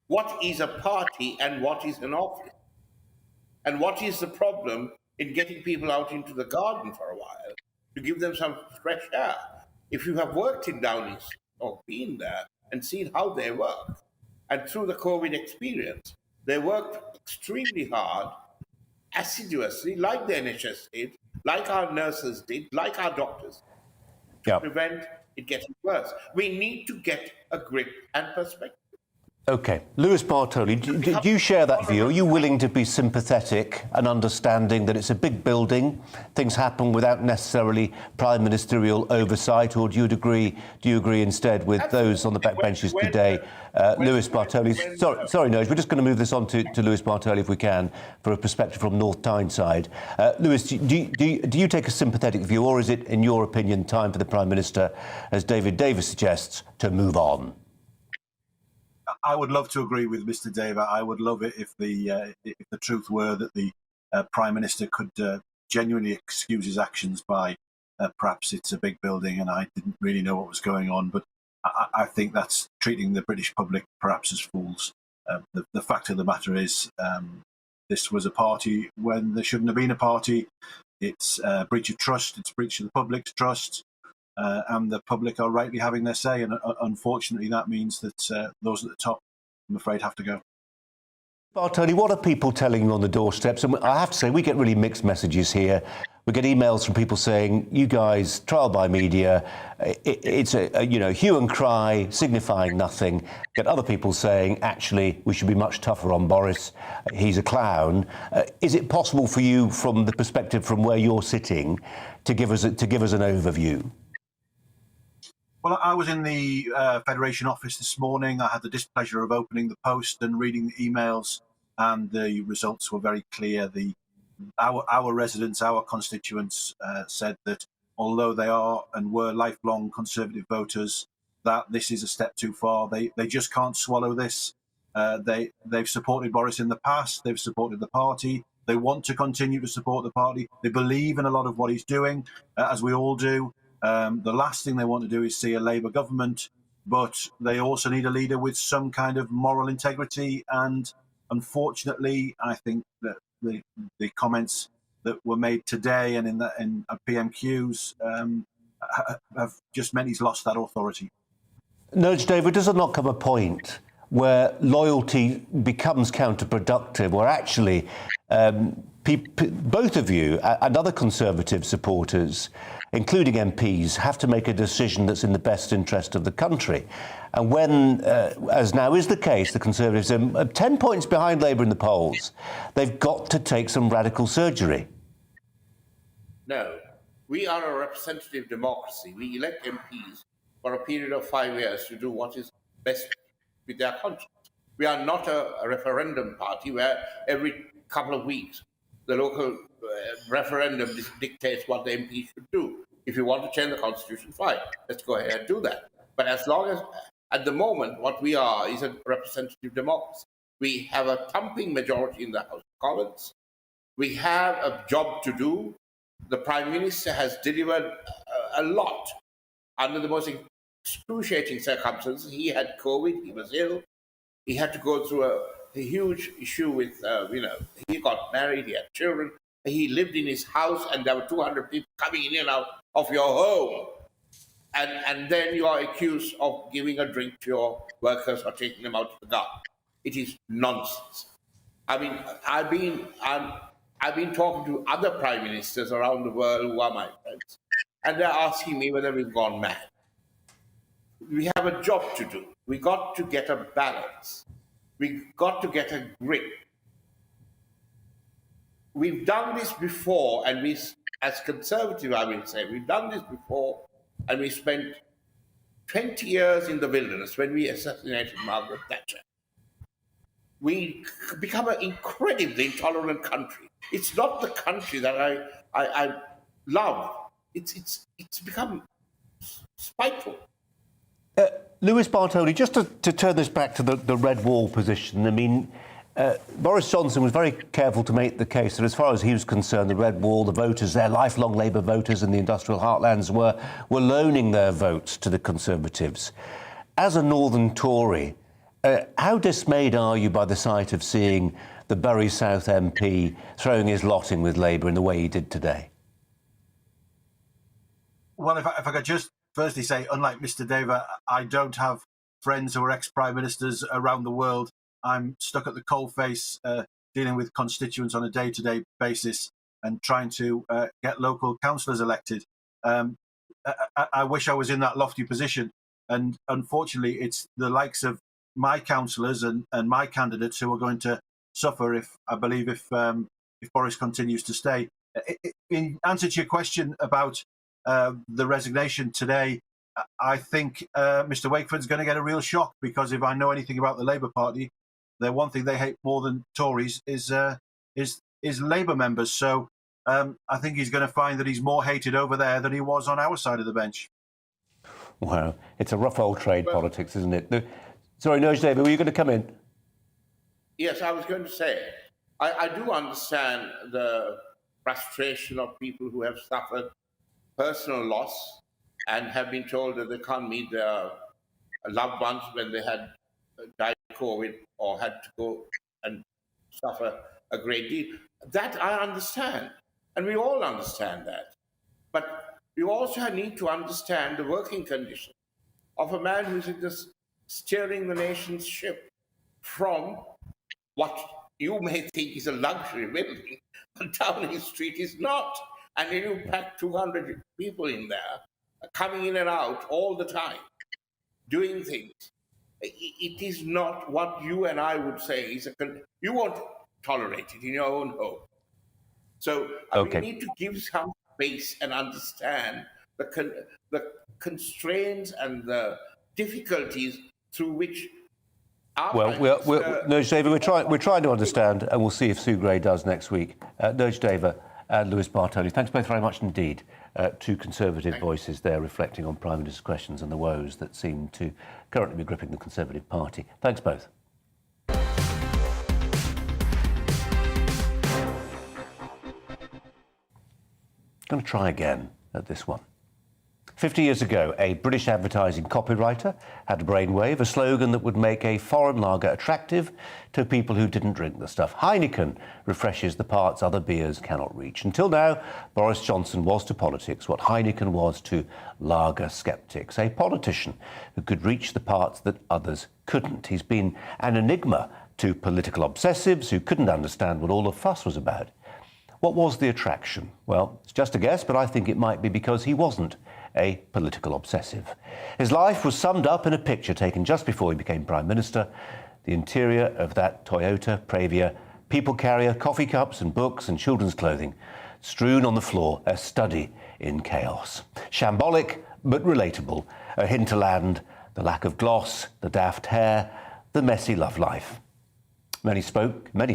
what is a party and what is an office? And what is the problem in getting people out into the garden for a while to give them some fresh air? If you have worked in Downing or been there and seen how they work, and through the COVID experience, they worked extremely hard, assiduously, like the NHS did, like our nurses did, like our doctors, to prevent it getting worse. We need to get a grip and perspective. OK. Lewis Bartoli, do you share that view? Are you willing to be sympathetic and understanding that it's a big building, things happen without necessarily prime ministerial oversight, or do you agree instead with those on the backbenches today? Lewis Bartoli, sorry, Nurj, we're just going to move this on to Lewis Bartoli if we can, for a perspective from North Tyneside. Lewis, do you take a sympathetic view, or is it, in your opinion, time for the Prime Minister, as David Davis suggests, to move on? I would love to agree with Mr. Deva. I would love it if the truth were that the Prime Minister could genuinely excuse his actions by perhaps it's a big building and I didn't really know what was going on. But I think that's treating the British public perhaps as fools. The fact of the matter is this was a party when there shouldn't have been a party. It's a breach of trust. It's a breach of the public's trust. And the public are rightly having their say, and unfortunately that means that those at the top, I'm afraid, have to go. Bartoli, what are people telling you on the doorsteps? And I have to say, we get really mixed messages here. We get emails from people saying, you guys, trial by media, it's a hue and cry, signifying nothing. Get other people saying, actually, we should be much tougher on Boris. He's a clown. Is it possible for you, from the perspective from where you're sitting, to give us an overview? Well, I was in the Federation office this morning. I had the displeasure of opening the post and reading the emails, and the results were very clear. Our residents, our constituents said that although they are and were lifelong Conservative voters, that this is a step too far. They just can't swallow this. They've supported Boris in the past. They've supported the party. They want to continue to support the party. They believe in a lot of what he's doing, as we all do. The last thing they want to do is see a Labour government, but they also need a leader with some kind of moral integrity. And unfortunately, I think that the comments that were made today and in PMQs have just meant he's lost that authority. Nurj Deva, does there not come a point where loyalty becomes counterproductive, where actually both of you and other Conservative supporters, including MPs, have to make a decision that's in the best interest of the country. And when, as now is the case, the Conservatives are 10 points behind Labour in the polls, they've got to take some radical surgery. No, we are a representative democracy. We elect MPs for a period of 5 years to do what is best with their conscience. We are not a referendum party where every couple of weeks the local referendum dictates what the MP should do. If you want to change the constitution, fine, let's go ahead and do that. But as long as, at the moment, what we are is a representative democracy. We have a thumping majority in the House of Commons. We have a job to do. The Prime Minister has delivered a lot under the most excruciating circumstances. He had COVID, he was ill, he had to go through a huge issue with, he got married, he had children, he lived in his house and there were 200 people coming in and out of your home. And then you are accused of giving a drink to your workers or taking them out to the garden. It is nonsense. I mean, I've been talking to other prime ministers around the world who are my friends, and they're asking me whether we've gone mad. We have a job to do. We got to get a balance. We got to get a grip. We've done this before, and we, as Conservative, I will say, we've done this before, and we spent 20 years in the wilderness when we assassinated Margaret Thatcher. We become an incredibly intolerant country. It's not the country that I love. It's become spiteful. Lewis Bartoli, just to turn this back to the red wall position, I mean, Boris Johnson was very careful to make the case that as far as he was concerned, the red wall, the voters, their lifelong Labour voters in the industrial heartlands were loaning their votes to the Conservatives. As a Northern Tory, how dismayed are you by the sight of seeing the Bury South MP throwing his lot in with Labour in the way he did today? Well, if I could just firstly say, unlike Mr. Deva, I don't have friends who are ex-prime ministers around the world. I'm stuck at the coalface dealing with constituents on a day-to-day basis and trying to get local councillors elected. I wish I was in that lofty position. And unfortunately, it's the likes of my councillors and my candidates who are going to suffer if Boris continues to stay. In answer to your question about the resignation today, I think Mr. Wakeford's going to get a real shock, because if I know anything about the Labour Party, the one thing they hate more than Tories is Labour members. So I think he's going to find that he's more hated over there than he was on our side of the bench. Wow, it's a rough old trade, politics, isn't it? Sorry, Noj David, were you going to come in? Yes, I was going to say, I do understand the frustration of people who have suffered personal loss and have been told that they can't meet their loved ones when they had died of COVID or had to go and suffer a great deal. That I understand, and we all understand that. But we also need to understand the working conditions of a man who's just steering the nation's ship from what you may think is a luxury building, but Downing Street is not. And then you pack 200 people in there, coming in and out all the time, doing things. It is not what you and I would say is you won't tolerate it in your own home. So we need to give some space and understand the constraints and the difficulties through which Noj David, we're trying to understand, and we'll see if Sue Gray does next week. Noj David and Lewis Bartoli, thanks both very much indeed. Two Conservative voices there reflecting on Prime Minister's questions and the woes that seem to currently be gripping the Conservative Party. Thanks both. Going to try again at this one. 50 years ago, a British advertising copywriter had a brainwave, a slogan that would make a foreign lager attractive to people who didn't drink the stuff. Heineken refreshes the parts other beers cannot reach. Until now, Boris Johnson was to politics what Heineken was to lager skeptics, a politician who could reach the parts that others couldn't. He's been an enigma Two political obsessives who couldn't understand what all the fuss was about. What was the attraction? Well, it's just a guess, but I think it might be because he wasn't a political obsessive. His life was summed up in a picture taken just before he became Prime Minister. The interior of that Toyota Previa, people carrier, coffee cups and books and children's clothing, strewn on the floor, a study in chaos. Shambolic, but relatable, a hinterland, the lack of gloss, the daft hair, the messy love life. Many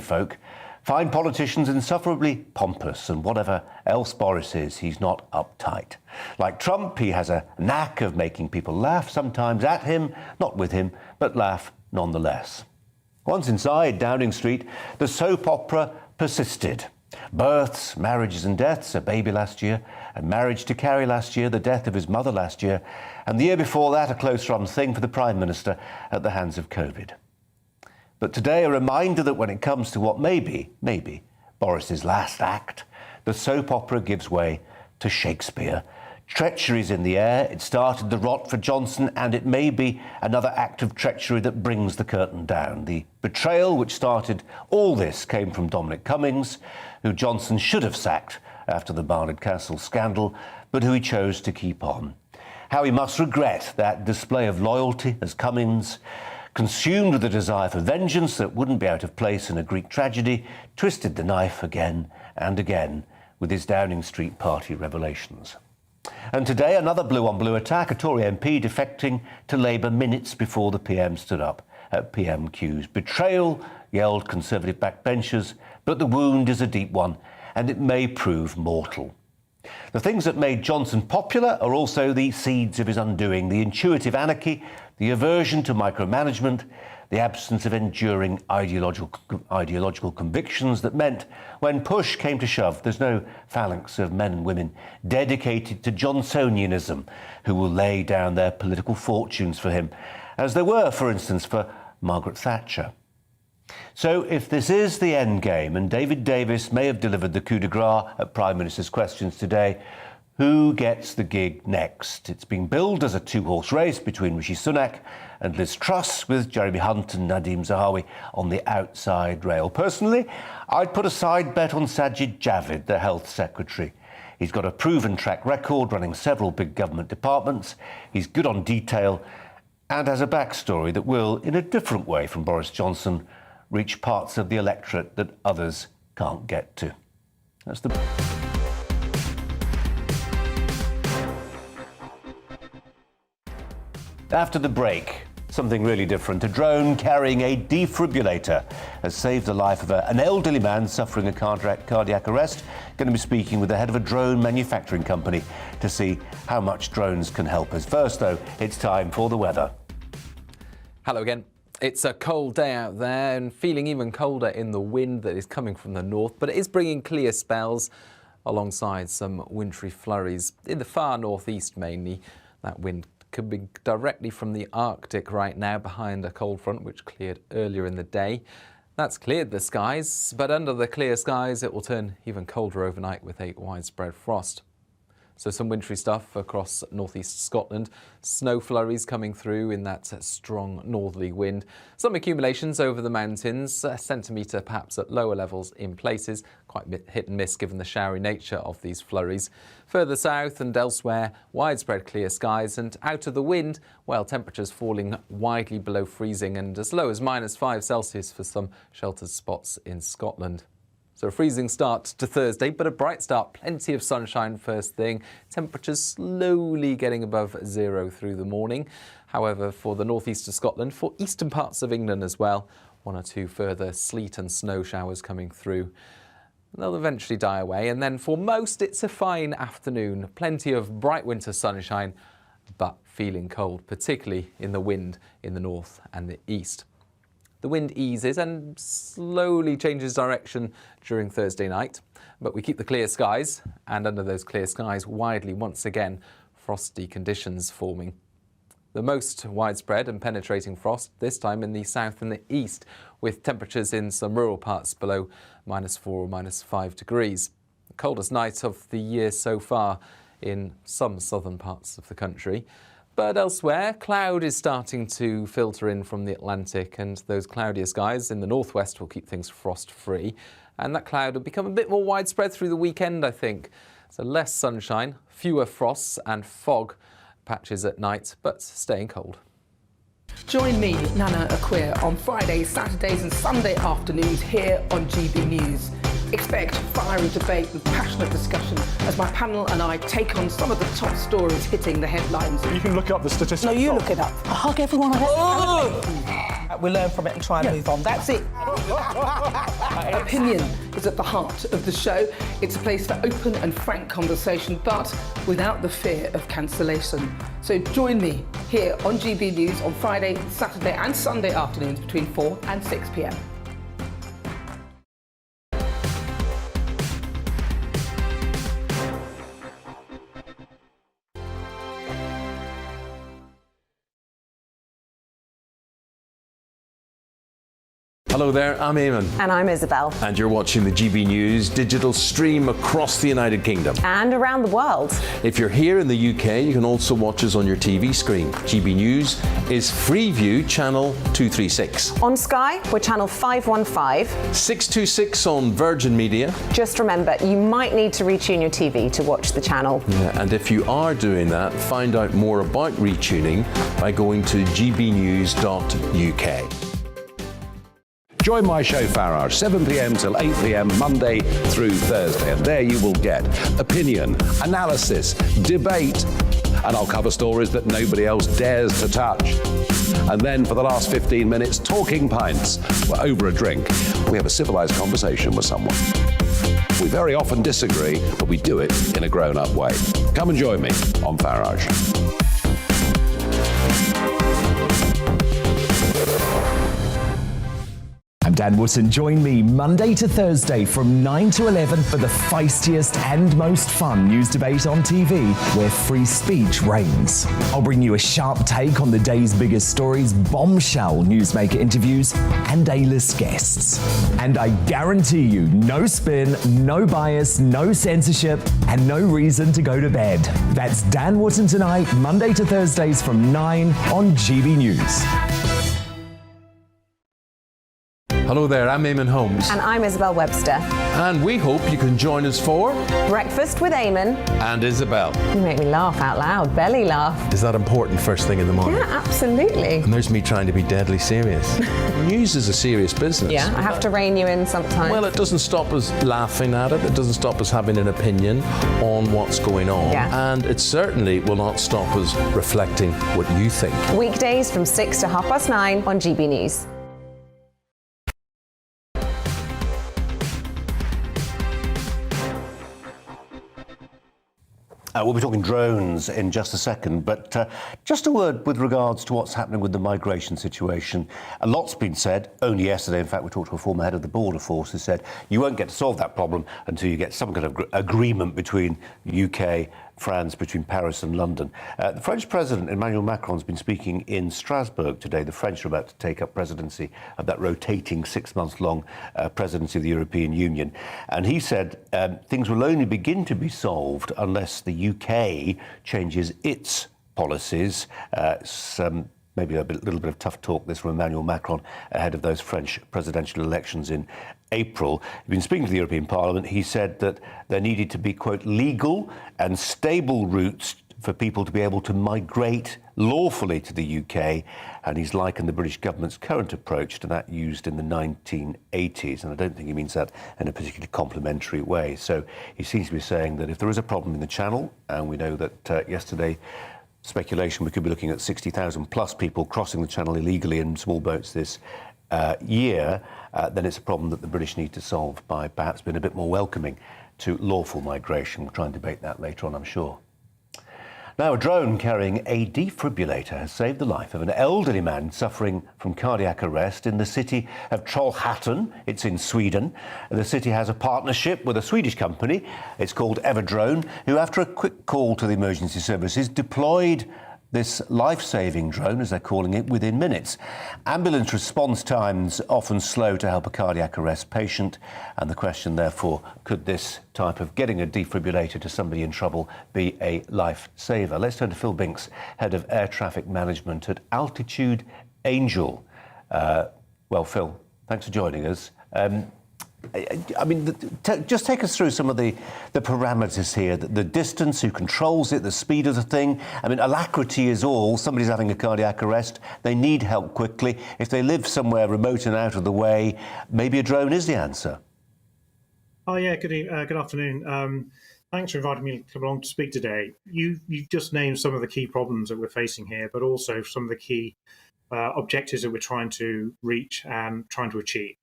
folk find politicians insufferably pompous, and whatever else Boris is, he's not uptight. Like Trump, he has a knack of making people laugh, sometimes at him, not with him, but laugh nonetheless. Once inside Downing Street, the soap opera persisted. Births, marriages and deaths, a baby last year, a marriage to Carrie last year, the death of his mother last year, and the year before that, a close-run thing for the Prime Minister at the hands of COVID. But today, a reminder that when it comes to what may be Boris's last act, the soap opera gives way to Shakespeare. Treachery's in the air. It started the rot for Johnson, and it may be another act of treachery that brings the curtain down. The betrayal which started all this came from Dominic Cummings, who Johnson should have sacked after the Barnard Castle scandal, but who he chose to keep on. How he must regret that display of loyalty as Cummings, consumed with a desire for vengeance that wouldn't be out of place in a Greek tragedy, twisted the knife again and again with his Downing Street party revelations. And today, another blue-on-blue attack, a Tory MP defecting to Labour minutes before the PM stood up at PMQs. Betrayal, yelled Conservative backbenchers, but the wound is a deep one, and it may prove mortal. The things that made Johnson popular are also the seeds of his undoing: the intuitive anarchy, the aversion to micromanagement, the absence of enduring ideological convictions that meant when push came to shove, there's no phalanx of men and women dedicated to Johnsonianism who will lay down their political fortunes for him, as there were, for instance, for Margaret Thatcher. So if this is the end game, and David Davis may have delivered the coup de grace at Prime Minister's Questions today, who gets the gig next? It's been billed as a two-horse race between Rishi Sunak and Liz Truss, with Jeremy Hunt and Nadeem Zahawi on the outside rail. Personally, I'd put a side bet on Sajid Javid, the Health Secretary. He's got a proven track record running several big government departments. He's good on detail and has a backstory that will, in a different way from Boris Johnson, reach parts of the electorate that others can't get to. That's the... After the break, something really different. A drone carrying a defibrillator has saved the life of an elderly man suffering a cardiac arrest. Going to be speaking with the head of a drone manufacturing company to see how much drones can help us. First, though, it's time for the weather. Hello again. It's a cold day out there and feeling even colder in the wind that is coming from the north, but it is bringing clear spells alongside some wintry flurries in the far northeast mainly. That wind could be directly from the Arctic right now behind a cold front which cleared earlier in the day. That's cleared the skies, but under the clear skies it will turn even colder overnight with a widespread frost. So some wintry stuff across northeast Scotland, snow flurries coming through in that strong northerly wind. Some accumulations over the mountains, a centimetre perhaps at lower levels in places, quite hit and miss given the showery nature of these flurries. Further south and elsewhere, widespread clear skies, and out of the wind, well, temperatures falling widely below freezing and as low as -5 Celsius for some sheltered spots in Scotland. So a freezing start to Thursday, but a bright start. Plenty of sunshine first thing. Temperatures slowly getting above zero through the morning. However, for the northeast of Scotland, for eastern parts of England as well, 1 or 2 further sleet and snow showers coming through. They'll eventually die away. And then for most, it's a fine afternoon. Plenty of bright winter sunshine, but feeling cold, particularly in the wind in the north and the east. The wind eases and slowly changes direction during Thursday night, but we keep the clear skies, and under those clear skies, widely once again, frosty conditions forming. The most widespread and penetrating frost, this time in the south and the east, with temperatures in some rural parts below -4 or -5 degrees. The coldest night of the year so far in some southern parts of the country. But elsewhere, cloud is starting to filter in from the Atlantic, and those cloudier skies in the northwest will keep things frost-free. And that cloud will become a bit more widespread through the weekend, I think. So less sunshine, fewer frosts and fog patches at night, but staying cold. Join me, Nana Akua, on Fridays, Saturdays and Sunday afternoons here on GB News. Expect fiery debate and passionate discussion as my panel and I take on some of the top stories hitting the headlines. You can look up the statistics. No, you look it up. I hug everyone I We learn from it and try and move on. That's it. Opinion is at the heart of the show. It's a place for open and frank conversation, but without the fear of cancellation. So join me here on GB News on Friday, Saturday and Sunday afternoons between 4 and 6 p.m. Hello there, I'm Eamon. And I'm Isabel. And you're watching the GB News digital stream across the United Kingdom. And around the world. If you're here in the UK, you can also watch us on your TV screen. GB News is Freeview channel 236. On Sky, we're channel 515. 626 on Virgin Media. Just remember, you might need to retune your TV to watch the channel. Yeah, and if you are doing that, find out more about retuning by going to gbnews.uk. Join my show Farage, 7 p.m. till 8 p.m. Monday through Thursday. And there you will get opinion, analysis, debate, and I'll cover stories that nobody else dares to touch. And then for the last 15 minutes, talking pints. We're over a drink. We have a civilized conversation with someone. We very often disagree, but we do it in a grown-up way. Come and join me on Farage. I'm Dan Wootton. Join me Monday to Thursday from 9 to 11 for the feistiest and most fun news debate on TV, where free speech reigns. I'll bring you a sharp take on the day's biggest stories, bombshell newsmaker interviews, and A-list guests. And I guarantee you, no spin, no bias, no censorship, and no reason to go to bed. That's Dan Wootton tonight, Monday to Thursdays from 9 on GB News. Hello there, I'm Eamon Holmes. And I'm Isabel Webster. And we hope you can join us for Breakfast with Eamon and Isabel. You make me laugh out loud, belly laugh. Is that important first thing in the morning? Yeah, absolutely. And there's me trying to be deadly serious. News is a serious business. Yeah, I have to rein you in sometimes. Well, it doesn't stop us laughing at it. It doesn't stop us having an opinion on what's going on. Yeah. And it certainly will not stop us reflecting what you think. Weekdays from 6 to 9:30 on GB News. We'll be talking drones in just a second, but just a word with regards to what's happening with the migration situation. A lot's been said. Only yesterday, in fact, we talked to a former head of the border force who said you won't get to solve that problem until you get some kind of agreement between UK, France, between Paris and London. The French President, Emmanuel Macron, has been speaking in Strasbourg today. The French are about to take up presidency of that rotating 6-month-long presidency of the European Union. And he said things will only begin to be solved unless the UK changes its policies. Maybe a little bit of tough talk, this from Emmanuel Macron, ahead of those French presidential elections in April. He's been speaking to the European Parliament. He said that there needed to be, quote, legal and stable routes for people to be able to migrate lawfully to the UK, and he's likened the British government's current approach to that used in the 1980s, and I don't think he means that in a particularly complimentary way. So he seems to be saying that if there is a problem in the Channel, and we know that yesterday, speculation, we could be looking at 60,000 plus people crossing the Channel illegally in small boats this year, then it's a problem that the British need to solve by perhaps being a bit more welcoming to lawful migration. We'll try and debate that later on, I'm sure. Now, a drone carrying a defibrillator has saved the life of an elderly man suffering from cardiac arrest in the city of Trollhättan. It's in Sweden. The city has a partnership with a Swedish company. It's called Everdrone, who, after a quick call to the emergency services, deployed this life-saving drone, as they're calling it, within minutes. Ambulance response times often slow to help a cardiac arrest patient, and the question, therefore, could this type of getting a defibrillator to somebody in trouble be a lifesaver? Let's turn to Phil Binks, Head of Air Traffic Management at Altitude Angel. Well, Phil, thanks for joining us. I mean, just take us through some of the parameters here, the distance, who controls it, the speed of the thing. I mean, alacrity is all. Somebody's having a cardiac arrest. They need help quickly. If they live somewhere remote and out of the way, maybe a drone is the answer. Oh, yeah, good afternoon. Thanks for inviting me to come along to speak today. You've just named some of the key problems that we're facing here, but also some of the key objectives that we're trying to reach and trying to achieve.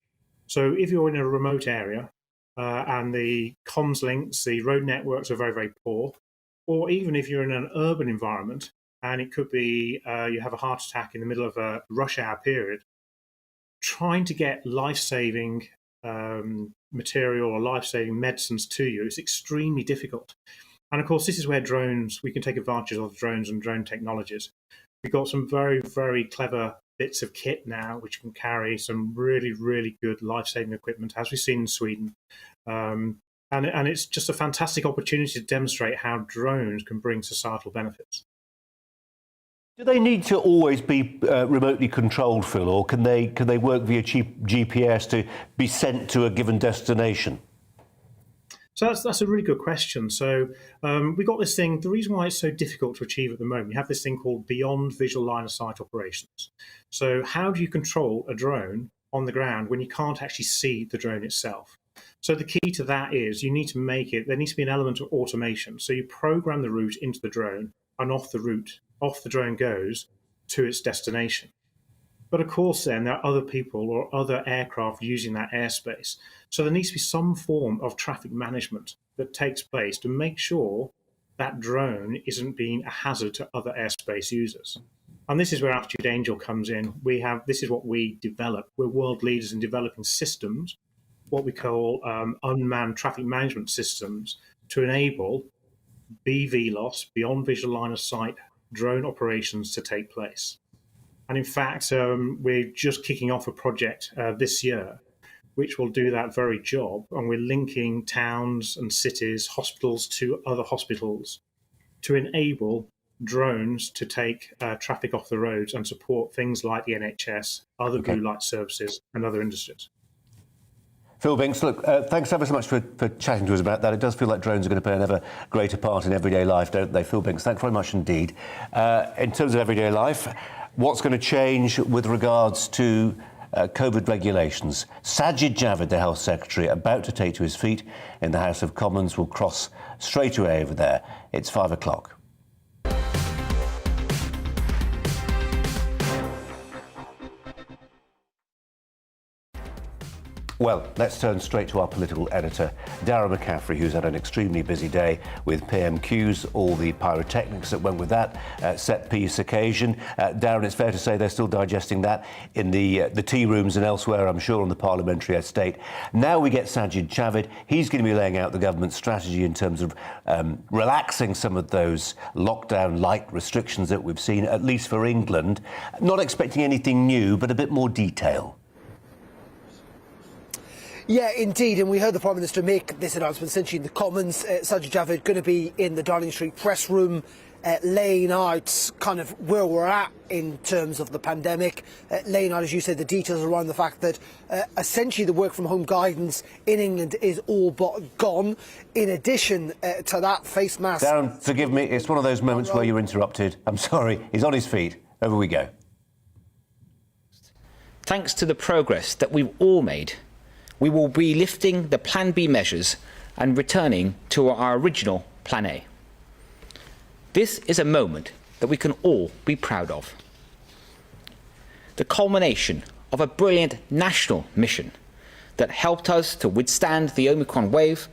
So if you're in a remote area and the comms links, the road networks are very, very poor, or even if you're in an urban environment and it could be you have a heart attack in the middle of a rush hour period, trying to get life-saving material or life-saving medicines to you is extremely difficult. And of course, this is where we can take advantage of drones and drone technologies. We've got some very, very clever bits of kit now which can carry some really, really good life-saving equipment, as we've seen in Sweden. And it's just a fantastic opportunity to demonstrate how drones can bring societal benefits. Do they need to always be remotely controlled, Phil, or can they work via GPS to be sent to a given destination? So that's a really good question. So we got this thing, the reason why it's so difficult to achieve at the moment, you have this thing called beyond visual line of sight operations. So how do you control a drone on the ground when you can't actually see the drone itself? So the key to that is you need to there needs to be an element of automation. So you program the route into the drone, and off the drone goes to its destination. But of course, then there are other people or other aircraft using that airspace. So there needs to be some form of traffic management that takes place to make sure that drone isn't being a hazard to other airspace users. And this is where Altitude Angel comes in. This is what we develop. We're world leaders in developing systems, what we call unmanned traffic management systems, to enable BVLOS, beyond visual line of sight, drone operations to take place. And in fact, we're just kicking off a project this year which will do that very job. And we're linking towns and cities, hospitals to other hospitals to enable drones to take traffic off the roads and support things like the NHS, other blue light services and other industries. Phil Binks, look, thanks ever so much for chatting to us about that. It does feel like drones are going to play an ever greater part in everyday life, don't they? Phil Binks, thanks very much indeed. In terms of everyday life, what's going to change with regards to COVID regulations? Sajid Javid, the Health Secretary, about to take to his feet in the House of Commons, will cross straight away over there. It's 5 o'clock. Well, let's turn straight to our political editor, Darren McCaffrey, who's had an extremely busy day with PMQs, all the pyrotechnics that went with that set-piece occasion. Darren, it's fair to say they're still digesting that in the tea rooms and elsewhere, I'm sure, on the parliamentary estate. Now we get Sajid Javid. He's going to be laying out the government's strategy in terms of relaxing some of those lockdown-like restrictions that we've seen, at least for England. Not expecting anything new, but a bit more detail. Yeah, indeed, and we heard the Prime Minister make this announcement essentially in the Commons. Sajid Javid going to be in the Downing Street press room laying out kind of where we're at in terms of the pandemic, laying out, as you said, the details around the fact that essentially the work from home guidance in England is all but gone. In addition to that, face masks... Darren, forgive me, it's one of those moments where you're interrupted. I'm sorry, he's on his feet. Over we go. Thanks to the progress that we've all made, we will be lifting the Plan B measures and returning to our original Plan A. This is a moment that we can all be proud of. The culmination of a brilliant national mission that helped us to withstand the Omicron wave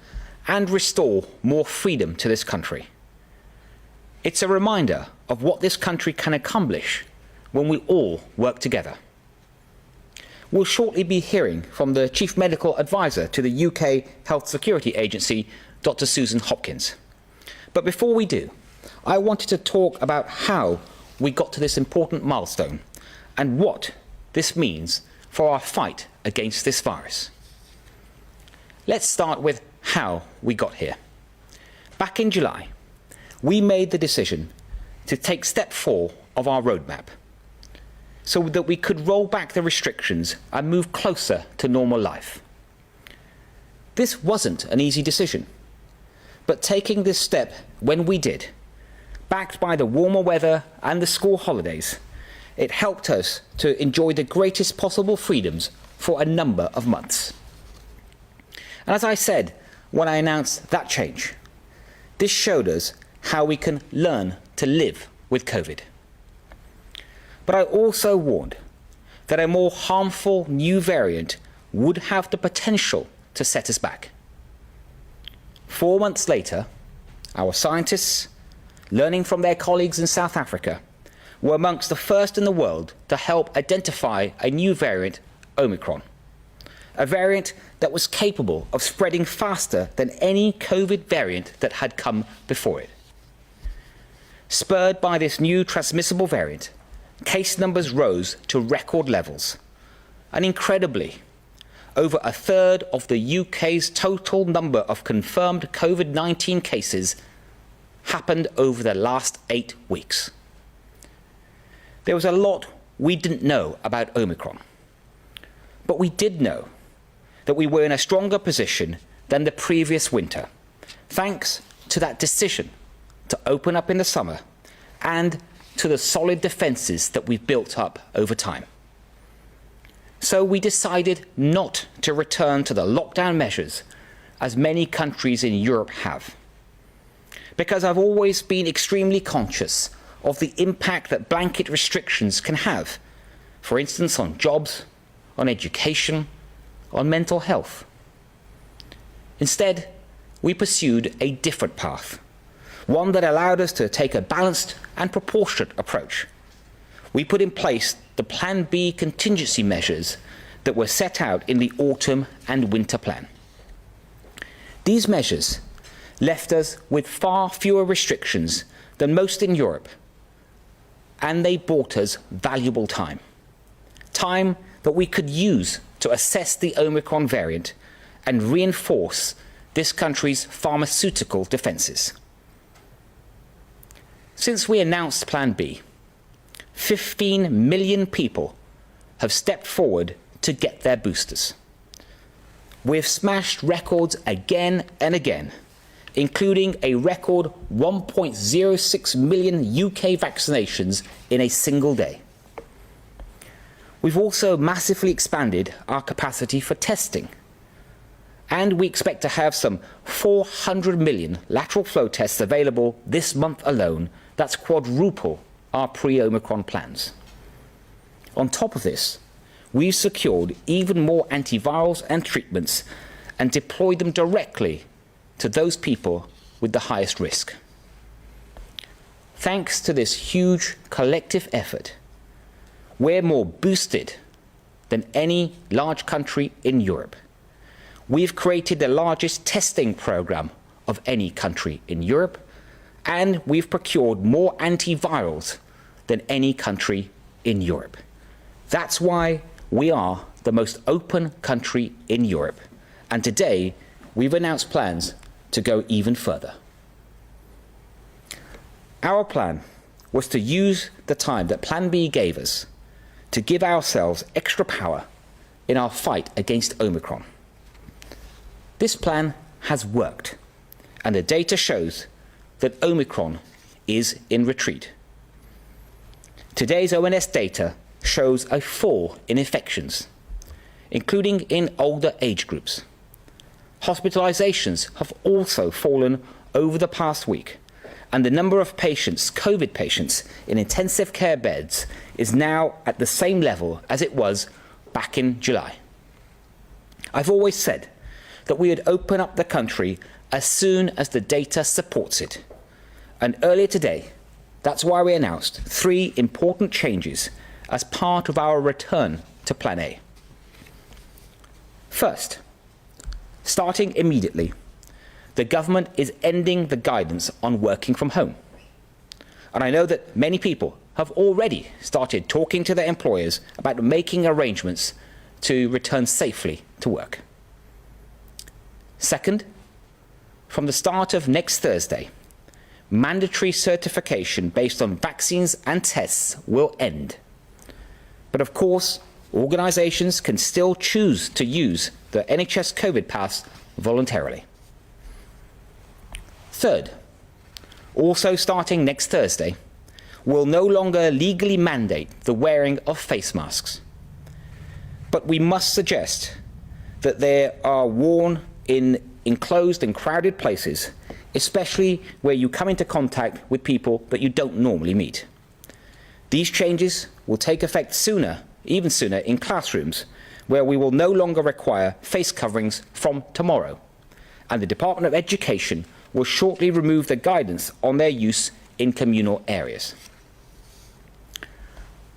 and restore more freedom to this country. It's a reminder of what this country can accomplish when we all work together. We'll shortly be hearing from the Chief Medical Advisor to the UK Health Security Agency, Dr. Susan Hopkins. But before we do, I wanted to talk about how we got to this important milestone and what this means for our fight against this virus. Let's start with how we got here. Back in July, we made the decision to take step 4 of our roadmap so that we could roll back the restrictions and move closer to normal life. This wasn't an easy decision, but taking this step when we did, backed by the warmer weather and the school holidays, it helped us to enjoy the greatest possible freedoms for a number of months. And as I said when I announced that change, this showed us how we can learn to live with COVID. But I also warned that a more harmful new variant would have the potential to set us back. 4 months later, our scientists, learning from their colleagues in South Africa, were amongst the first in the world to help identify a new variant, Omicron, a variant that was capable of spreading faster than any COVID variant that had come before it. Spurred by this new transmissible variant, case numbers rose to record levels, and incredibly, over a third of the UK's total number of confirmed COVID-19 cases happened over the last 8 weeks. There was a lot we didn't know about Omicron, but we did know that we were in a stronger position than the previous winter, thanks to that decision to open up in the summer and to the solid defences that we've built up over time. So we decided not to return to the lockdown measures as many countries in Europe have, because I've always been extremely conscious of the impact that blanket restrictions can have, for instance on jobs, on education, on mental health. Instead, we pursued a different path, one that allowed us to take a balanced and proportionate approach. We put in place the Plan B contingency measures that were set out in the autumn and winter plan. These measures left us with far fewer restrictions than most in Europe, and they bought us valuable time. Time that we could use to assess the Omicron variant and reinforce this country's pharmaceutical defences. Since we announced Plan B, 15 million people have stepped forward to get their boosters. We've smashed records again and again, including a record 1.06 million UK vaccinations in a single day. We've also massively expanded our capacity for testing, and we expect to have some 400 million lateral flow tests available this month alone. That's quadruple our pre-Omicron plans. On top of this, we've secured even more antivirals and treatments and deployed them directly to those people with the highest risk. Thanks to this huge collective effort, we're more boosted than any large country in Europe. We've created the largest testing program of any country in Europe, and we've procured more antivirals than any country in Europe. That's why we are the most open country in Europe, and today we've announced plans to go even further. Our plan was to use the time that Plan B gave us to give ourselves extra power in our fight against Omicron. This plan has worked, and the data shows that Omicron is in retreat. Today's ONS data shows a fall in infections, including in older age groups. Hospitalizations have also fallen over the past week, and the number of patients, COVID patients, in intensive care beds is now at the same level as it was back in July. I've always said that we would open up the country as soon as the data supports it. And earlier today, that's why we announced 3 important changes as part of our return to Plan A. First, starting immediately, the government is ending the guidance on working from home. And I know that many people have already started talking to their employers about making arrangements to return safely to work. Second, from the start of next Thursday, mandatory certification based on vaccines and tests will end. But of course, organisations can still choose to use the NHS COVID Pass voluntarily. Third, also starting next Thursday, we'll no longer legally mandate the wearing of face masks. But we must suggest that they are worn in enclosed and crowded places, especially where you come into contact with people that you don't normally meet. These changes will take effect sooner, even sooner, in classrooms, where we will no longer require face coverings from tomorrow, and the Department of Education will shortly remove the guidance on their use in communal areas.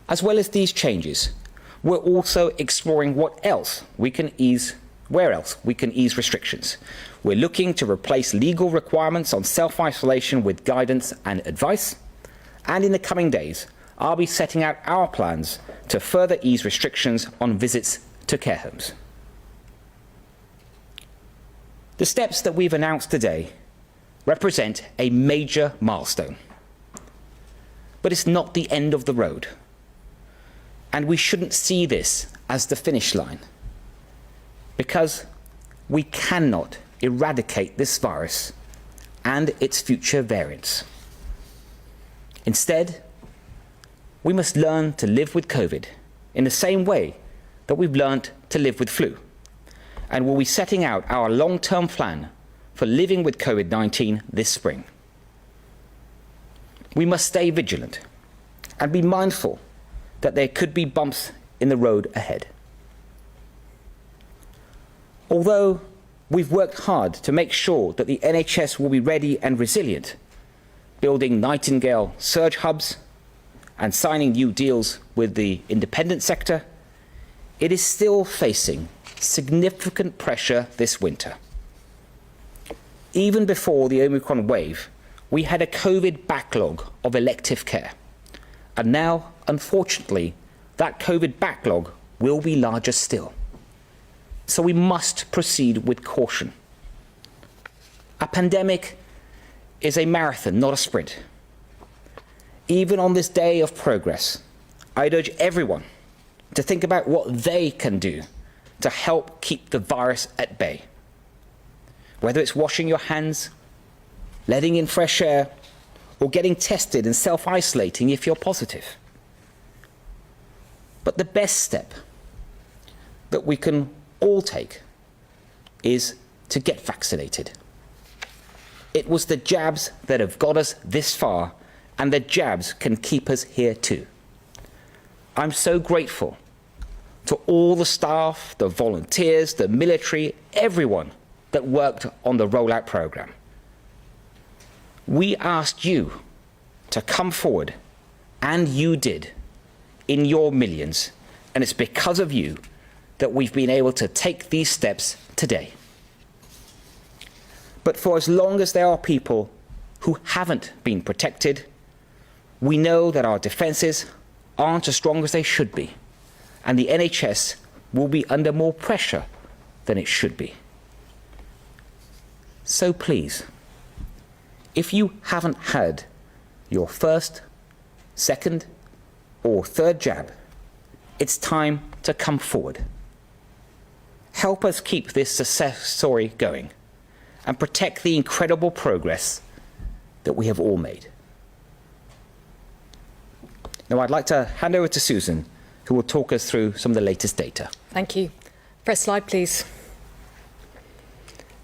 As well as these changes, we're also exploring where else we can ease restrictions. We're looking to replace legal requirements on self-isolation with guidance and advice, and in the coming days, I'll be setting out our plans to further ease restrictions on visits to care homes. The steps that we've announced today represent a major milestone. But it's not the end of the road. And we shouldn't see this as the finish line, because we cannot eradicate this virus and its future variants. Instead, we must learn to live with COVID in the same way that we've learned to live with flu, and we'll be setting out our long-term plan for living with COVID-19 this spring. We must stay vigilant and be mindful that there could be bumps in the road ahead. Although we've worked hard to make sure that the NHS will be ready and resilient, building Nightingale surge hubs and signing new deals with the independent sector, it is still facing significant pressure this winter. Even before the Omicron wave, we had a COVID backlog of elective care. And now, unfortunately, that COVID backlog will be larger still. So we must proceed with caution. A pandemic is a marathon, not a sprint. Even on this day of progress, I'd urge everyone to think about what they can do to help keep the virus at bay. Whether it's washing your hands, letting in fresh air, or getting tested and self-isolating if you're positive. But the best step that we can all take is to get vaccinated. It was the jabs that have got us this far, and the jabs can keep us here too. I'm so grateful to all the staff, the volunteers, the military, everyone that worked on the rollout programme. We asked you to come forward, and you did, in your millions, and it's because of you that we've been able to take these steps today. But for as long as there are people who haven't been protected, we know that our defences aren't as strong as they should be, and the NHS will be under more pressure than it should be. So please, if you haven't had your first, second, or third jab, it's time to come forward. Help us keep this success story going and protect the incredible progress that we have all made. Now I'd like to hand over to Susan, who will talk us through some of the latest data. Thank you. First slide, please.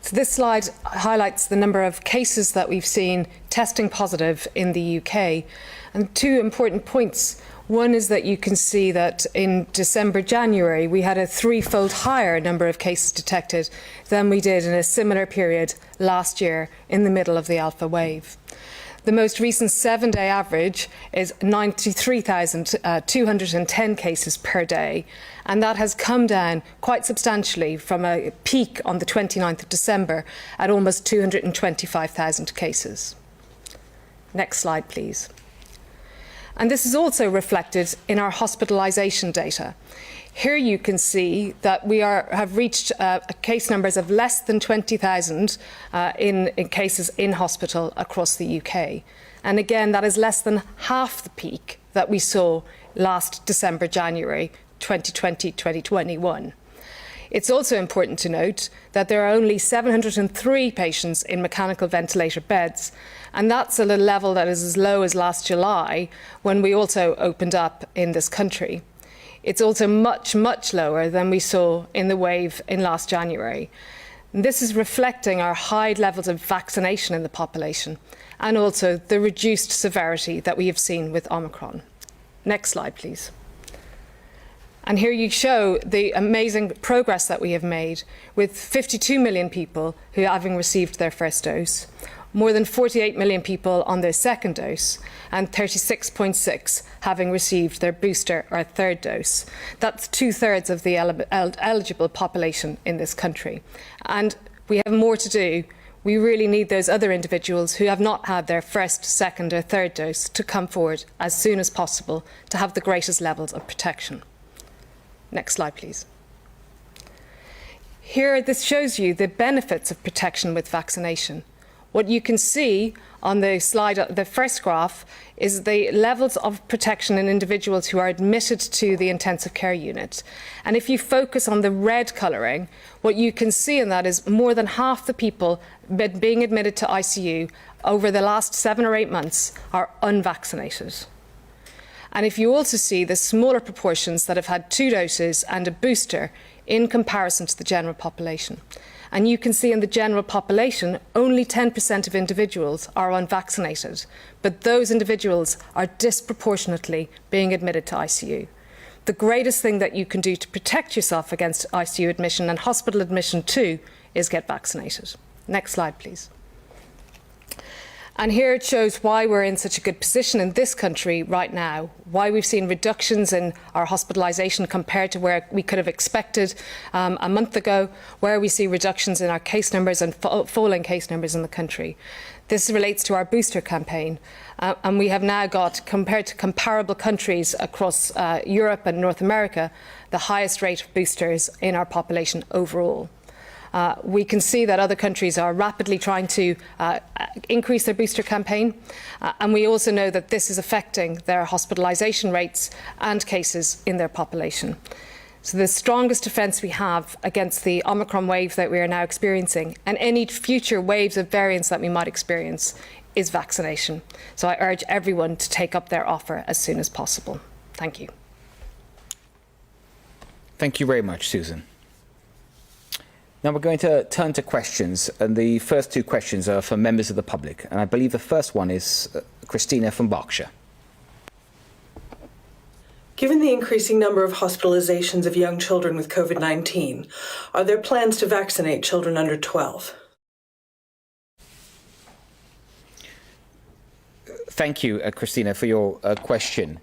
So this slide highlights the number of cases that we've seen testing positive in the UK. And two important points. One is that you can see that in December, January, we had a threefold higher number of cases detected than we did in a similar period last year in the middle of the Alpha wave. The most recent 7-day average is 93,210 cases per day, and that has come down quite substantially from a peak on the 29th of December at almost 225,000 cases. Next slide, please. And this is also reflected in our hospitalisation data. Here you can see that we have reached case numbers of less than 20,000 in cases in hospital across the UK. And again, that is less than half the peak that we saw last December, January 2020-2021. It's also important to note that there are only 703 patients in mechanical ventilator beds, and that's at a level that is as low as last July, when we also opened up in this country. It's also much, much lower than we saw in the wave in last January. And this is reflecting our high levels of vaccination in the population, and also the reduced severity that we have seen with Omicron. Next slide, please. And here you show the amazing progress that we have made, with 52 million people who having received their first dose, more than 48 million people on their second dose, and 36.6 having received their booster or third dose. That's 2/3 of the eligible population in this country. And we have more to do. We really need those other individuals who have not had their first, second or third dose to come forward as soon as possible to have the greatest levels of protection. Next slide, please. Here, this shows you the benefits of protection with vaccination. What you can see on the slide, the first graph, is the levels of protection in individuals who are admitted to the intensive care unit. And if you focus on the red colouring, what you can see in that is more than half the people being admitted to ICU over the last 7 or 8 months are unvaccinated. And if you also see the smaller proportions that have had 2 doses and a booster in comparison to the general population. And you can see in the general population, only 10% of individuals are unvaccinated, but those individuals are disproportionately being admitted to ICU. The greatest thing that you can do to protect yourself against ICU admission and hospital admission too is get vaccinated. Next slide, please. And here it shows why we're in such a good position in this country right now, why we've seen reductions in our hospitalisation compared to where we could have expected a month ago, where we see reductions in our case numbers and falling case numbers in the country. This relates to our booster campaign, and we have now got, compared to comparable countries across Europe and North America, the highest rate of boosters in our population overall. We can see that other countries are rapidly trying to increase their booster campaign, and we also know that this is affecting their hospitalisation rates and cases in their population. So the strongest defence we have against the Omicron wave that we are now experiencing, and any future waves of variants that we might experience, is vaccination. So I urge everyone to take up their offer as soon as possible. Thank you. Thank you very much, Susan. Now we're going to turn to questions, and the first 2 questions are for members of the public, and I believe the first one is Christina from Berkshire. Given the increasing number of hospitalizations of young children with COVID-19, are there plans to vaccinate children under 12? Thank you, Christina, for your question.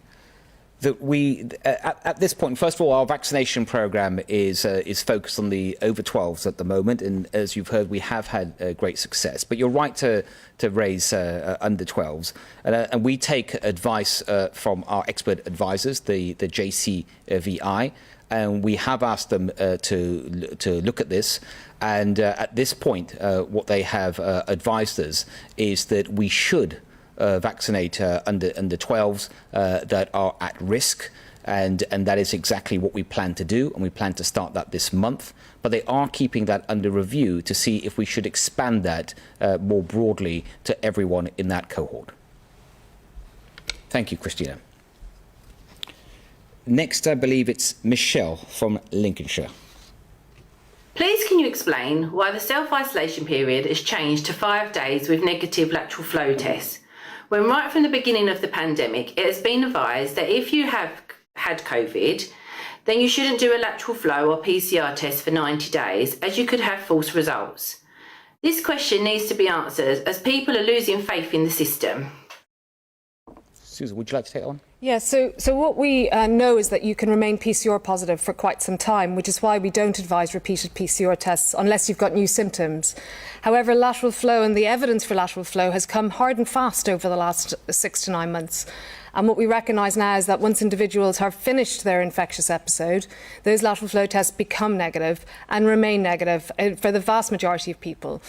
That we, at this point, first of all, our vaccination programme is focused on the over 12s at the moment, and as you've heard, we have had great success. But you're right to raise under 12s, and we take advice from our expert advisors, the JCVI, and we have asked them to look at this. And at this point, what they have advised us is that we should vaccinate under 12s that are at risk, and that is exactly what we plan to do, and we plan to start that this month. But they are keeping that under review to see if we should expand that more broadly to everyone in that cohort. Thank you, Christina. Next, I believe it's Michelle from Lincolnshire. Please can you explain why the self-isolation period has changed to 5 days with negative lateral flow tests, when right from the beginning of the pandemic, it has been advised that if you have had COVID, then you shouldn't do a lateral flow or PCR test for 90 days, as you could have false results. This question needs to be answered, as people are losing faith in the system. Susan, would you like to take that one? Yeah, so what we know is that you can remain PCR positive for quite some time, which is why we don't advise repeated PCR tests unless you've got new symptoms. However, lateral flow and the evidence for lateral flow has come hard and fast over the last 6 to 9 months. And what we recognise now is that once individuals have finished their infectious episode, those lateral flow tests become negative and remain negative for the vast majority of people.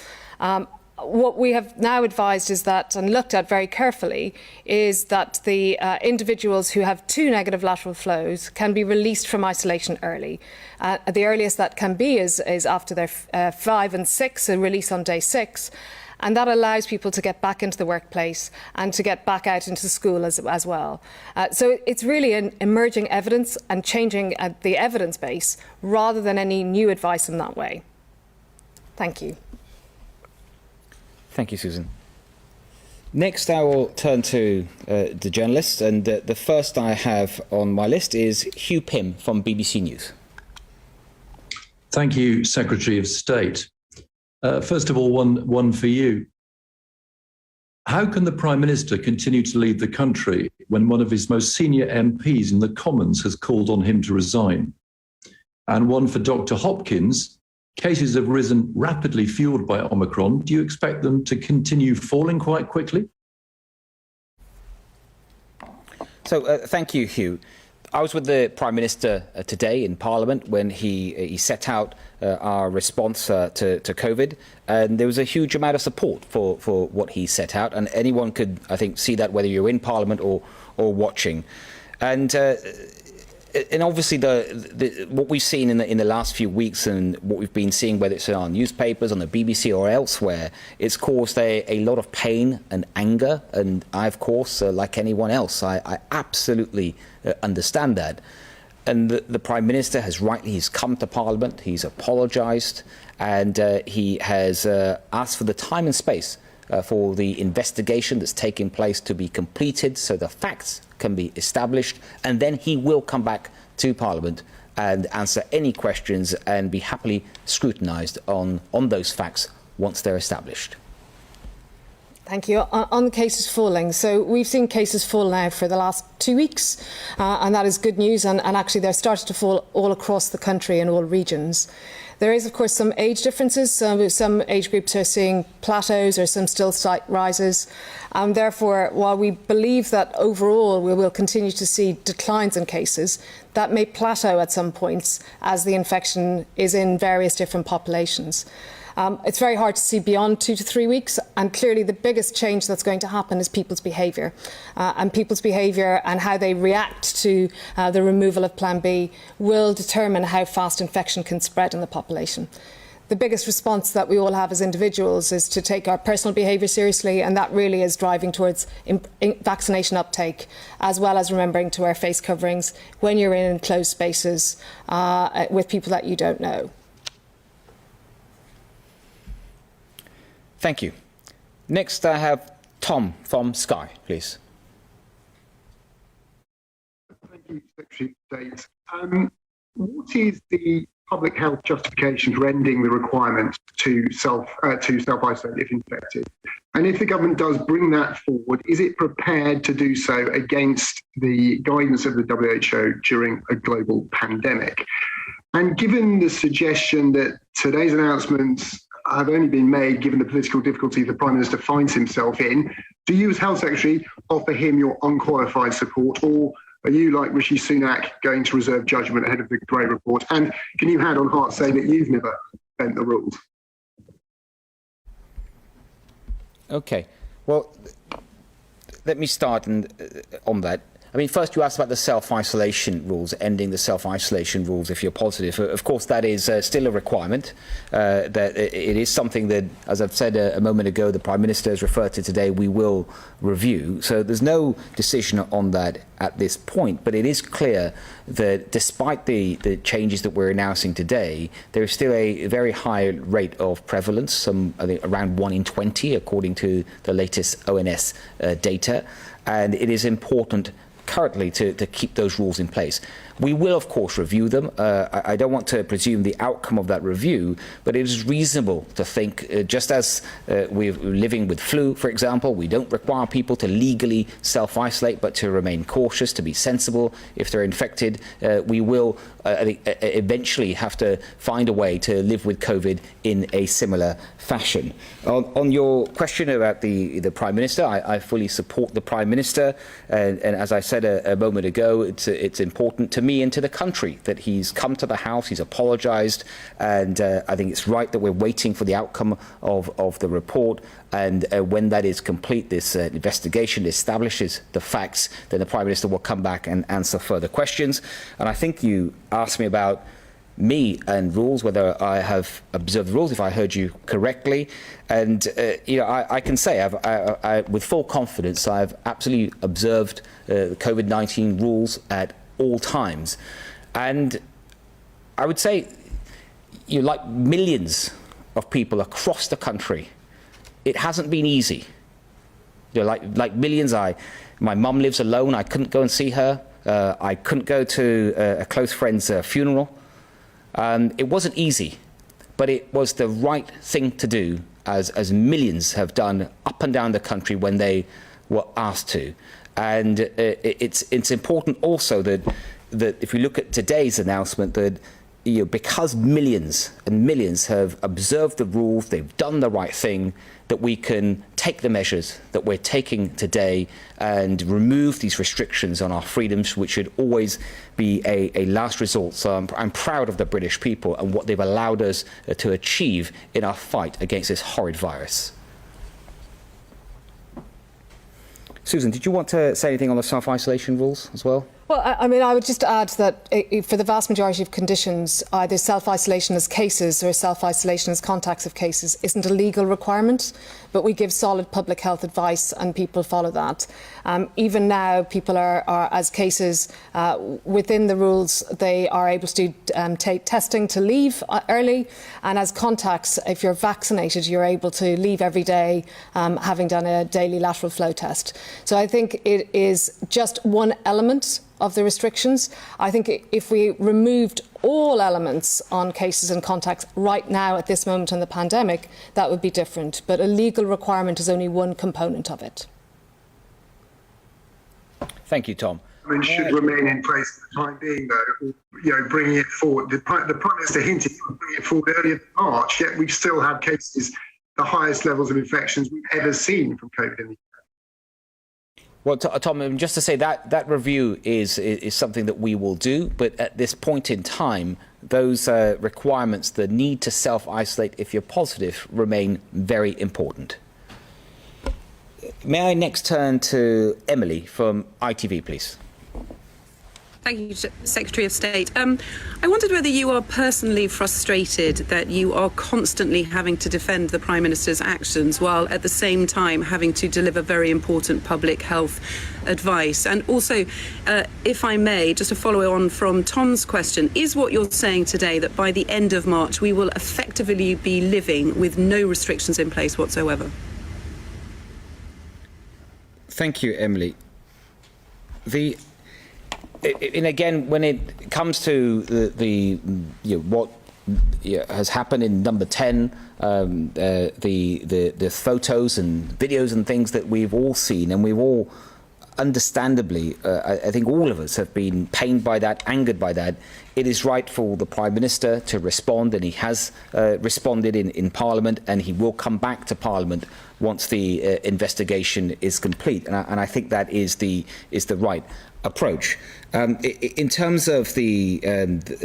What we have now advised is that, and looked at very carefully, is that the individuals who have 2 negative lateral flows can be released from isolation early. The earliest that can be is after their 5 and 6, a release on day 6. And that allows people to get back into the workplace and to get back out into school as well. So it's really an emerging evidence and changing the evidence base rather than any new advice in that way. Thank you. Thank you, Susan. Next, I will turn to the journalists, and the first I have on my list is Hugh Pim from BBC News. Thank you, Secretary of State. First of all, one for you. How can the Prime Minister continue to lead the country when one of his most senior MPs in the Commons has called on him to resign? And one for Dr. Hopkins. Cases have risen rapidly, fueled by Omicron. Do you expect them to continue falling quite quickly? So thank you, Hugh. I was with the Prime Minister today in Parliament when he set out our response to COVID, and there was a huge amount of support for what he set out, and anyone could, I think, see that whether you're in Parliament or watching. And obviously, what we've seen in the last few weeks and what we've been seeing, whether it's in our newspapers, on the BBC or elsewhere, it's caused a lot of pain and anger. And I, of course, like anyone else, I absolutely understand that. And the Prime Minister has he's come to Parliament, he's apologised, and he has asked for the time and space for the investigation that's taking place to be completed so the facts can be established, and then he will come back to Parliament and answer any questions and be happily scrutinised on those facts once they're established. Thank you. On the cases falling, so we've seen cases fall now for the last 2 weeks, and that is good news, and actually they're starting to fall all across the country in all regions. There is, of course, some age differences. Some age groups are seeing plateaus or some still slight rises. Therefore, while we believe that overall we will continue to see declines in cases, that may plateau at some points as the infection is in various different populations. It's very hard to see beyond 2 to 3 weeks, and clearly the biggest change that's going to happen is people's behaviour. And people's behaviour and how they react to the removal of Plan B will determine how fast infection can spread in the population. The biggest response that we all have as individuals is to take our personal behaviour seriously, and that really is driving towards vaccination uptake, as well as remembering to wear face coverings when you're in enclosed spaces with people that you don't know. Thank you. Next, I have Tom from Sky, please. Thank you, Secretary of State. What is the public health justification for ending the requirement to self-isolate if infected? And if the government does bring that forward, is it prepared to do so against the guidance of the WHO during a global pandemic? And given the suggestion that today's announcements have only been made given the political difficulty the Prime Minister finds himself in, do you as Health Secretary offer him your unqualified support, or are you, like Rishi Sunak, going to reserve judgment ahead of the Gray report? And can you hand on heart say that you've never bent the rules? OK, well, let me start on that. I mean, first you asked about the self-isolation rules, ending the self-isolation rules if you're positive. Of course, that is still a requirement. That it is something that, as I've said a moment ago, the Prime Minister has referred to today, we will review. So there's no decision on that at this point. But it is clear that despite the changes that we're announcing today, there is still a very high rate of prevalence, I think around 1 in 20, according to the latest ONS data. And it is important currently to keep those rules in place. We will, of course, review them. I don't want to presume the outcome of that review, but it is reasonable to think, just as we're living with flu, for example, we don't require people to legally self-isolate, but to remain cautious, to be sensible. If they're infected, we will eventually have to find a way to live with COVID in a similar fashion. On your question about the Prime Minister, I fully support the Prime Minister, and as I said a moment ago, it's important to me and to the country that he's come to the House, he's apologised, and I think it's right that we're waiting for the outcome of the report, and when that is complete, this investigation establishes the facts, then the Prime Minister will come back and answer further questions. And I think you asked me about me and rules, whether I have observed the rules, if I heard you correctly. And I can say with full confidence I've absolutely observed the COVID-19 rules at all times. And I would say, like millions of people across the country, it hasn't been easy. Like millions, my mum lives alone, I couldn't go and see her. I couldn't go to a close friend's funeral. It wasn't easy, but it was the right thing to do, as millions have done up and down the country when they were asked to. And it's important also that if we look at today's announcement, that because millions and millions have observed the rules, they've done the right thing, that we can take the measures that we're taking today and remove these restrictions on our freedoms, which should always be a last resort. So I'm proud of the British people and what they've allowed us to achieve in our fight against this horrid virus. Susan, did you want to say anything on the self-isolation rules as well? Well, I would just add that for the vast majority of conditions, either self-isolation as cases or self-isolation as contacts of cases isn't a legal requirement, but we give solid public health advice and people follow that. Even now, people are as cases within the rules, they are able to take testing to leave early, and as contacts, if you're vaccinated, you're able to leave every day having done a daily lateral flow test. So I think it is just one element of the restrictions. I think if we removed all elements on cases and contacts right now at this moment in the pandemic, that would be different. But a legal requirement is only one component of it. Thank you, Tom. Should remain in place for the time being, though, bringing it forward. The Prime Minister hinted at bringing it forward earlier in March, yet we still have cases, the highest levels of infections we've ever seen from COVID in the UK. Well, Tom, just to say that review is something that we will do, but at this point in time, those requirements, the need to self-isolate if you're positive, remain very important. May I next turn to Emily from ITV, please? Thank you, Secretary of State. I wondered whether you are personally frustrated that you are constantly having to defend the Prime Minister's actions while at the same time having to deliver very important public health advice. And also, if I may, just to follow on from Tom's question, is what you're saying today that by the end of March we will effectively be living with no restrictions in place whatsoever? Thank you, Emily. And again, when it comes to what has happened in number 10, the photos and videos and things that we've all seen, and we've all, understandably, I think all of us have been pained by that, angered by that. It is right for the Prime Minister to respond, and he has responded in Parliament, and he will come back to Parliament once the investigation is complete. And I think that is the right approach. In terms of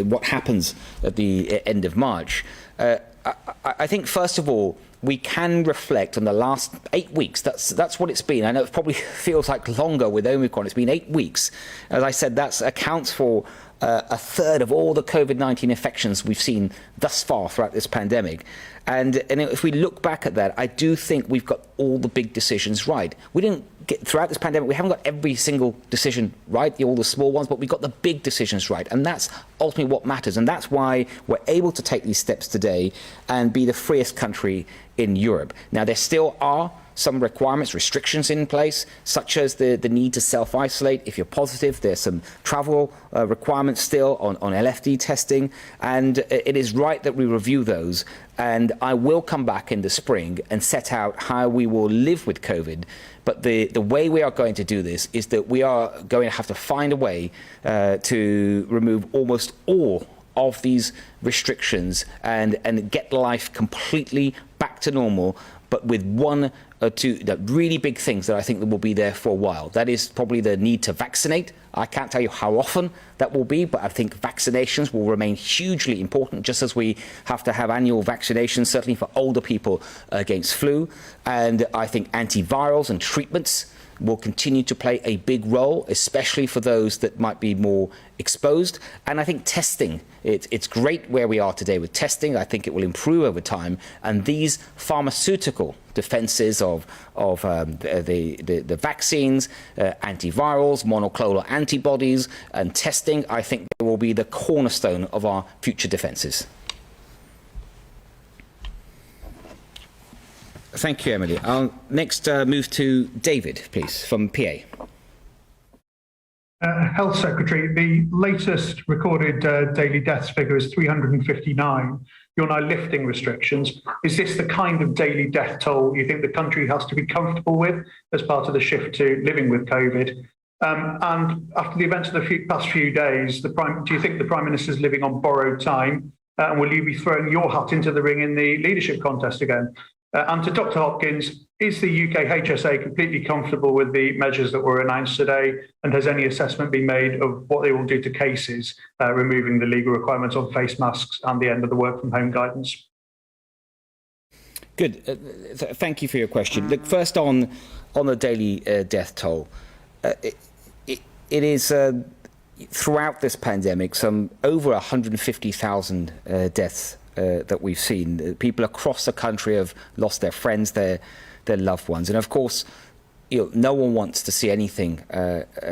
what happens at the end of March, I think, first of all, we can reflect on the last 8 weeks. That's what it's been. I know it probably feels like longer with Omicron. It's been 8 weeks. As I said, that accounts for a third of all the COVID-19 infections we've seen thus far throughout this pandemic. And if we look back at that, I do think we've got all the big decisions right. We didn't get throughout this pandemic, we haven't got every single decision right, all the small ones, but we got the big decisions right. And that's ultimately what matters. And that's why we're able to take these steps today and be the freest country in Europe. Now, there still are some requirements, restrictions in place, such as the need to self-isolate. If you're positive, there's some travel requirements still on LFD testing, and it is right that we review those. And I will come back in the spring and set out how we will live with COVID. But the way we are going to do this is that we are going to have to find a way to remove almost all of these restrictions and get life completely back to normal, but with one or two really big things that I think that will be there for a while. That is probably the need to vaccinate. I can't tell you how often that will be, but I think vaccinations will remain hugely important, just as we have to have annual vaccinations, certainly for older people against flu. And I think antivirals and treatments will continue to play a big role, especially for those that might be more exposed. And I think testing, it's great where we are today with testing. I think it will improve over time. And these pharmaceutical defenses of the vaccines, antivirals, monoclonal antibodies, and testing, I think they will be the cornerstone of our future defenses. Thank you, Emily. I'll next move to David, please, from PA. Health Secretary, the latest recorded daily deaths figure is 359. You're now lifting restrictions. Is this the kind of daily death toll you think the country has to be comfortable with as part of the shift to living with COVID? And after the events of the past few days, do you think the Prime Minister is living on borrowed time? And will you be throwing your hat into the ring in the leadership contest again? And to Dr. Hopkins, is the UK HSA completely comfortable with the measures that were announced today? And has any assessment been made of what they will do to cases, removing the legal requirements on face masks and the end of the work from home guidance? Good. Thank you for your question. Look, first on the daily death toll, it is throughout this pandemic some over 150,000 deaths that we've seen. People across the country have lost their friends, their loved ones, and of course, no one wants to see anything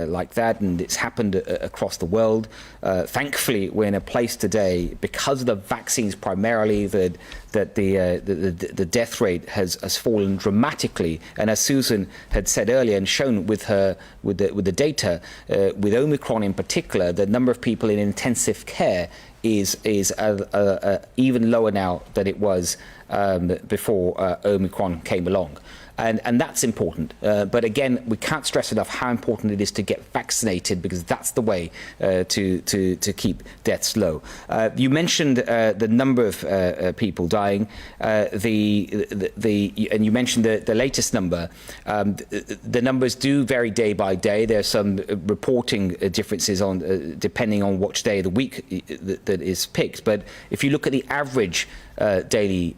like that, and it's happened across the world. Thankfully, we're in a place today, because of the vaccines primarily, that the death rate has fallen dramatically. And as Susan had said earlier and shown with the data, with Omicron in particular, the number of people in intensive care is even lower now than it was before Omicron came along. And that's important. But again, we can't stress enough how important it is to get vaccinated, because that's the way to keep deaths low. You mentioned the number of people dying, and you mentioned the latest number. The numbers do vary day by day. There's some reporting differences depending on which day of the week that is picked. But if you look at the average daily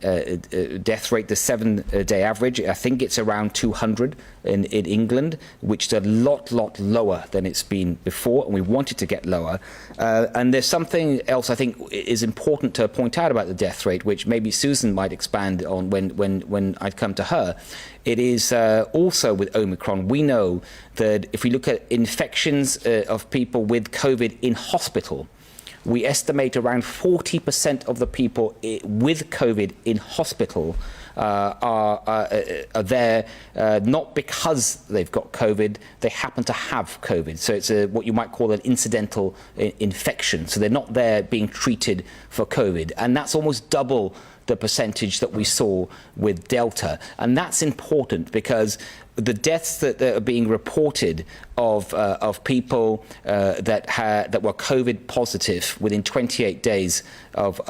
death rate, the 7-day average, I think it's around 200 in England, which is a lot lower than it's been before, and we want it to get lower. And there's something else I think is important to point out about the death rate, which maybe Susan might expand on when I come to her. It is also with Omicron, we know that if we look at infections of people with COVID in hospital, we estimate around 40% of the people with COVID in hospital are there not because they've got COVID, they happen to have COVID. So it's what you might call an incidental infection. So they're not there being treated for COVID. And that's almost double the percentage that we saw with Delta. And that's important because the deaths that are being reported of people that were COVID positive within 28 days of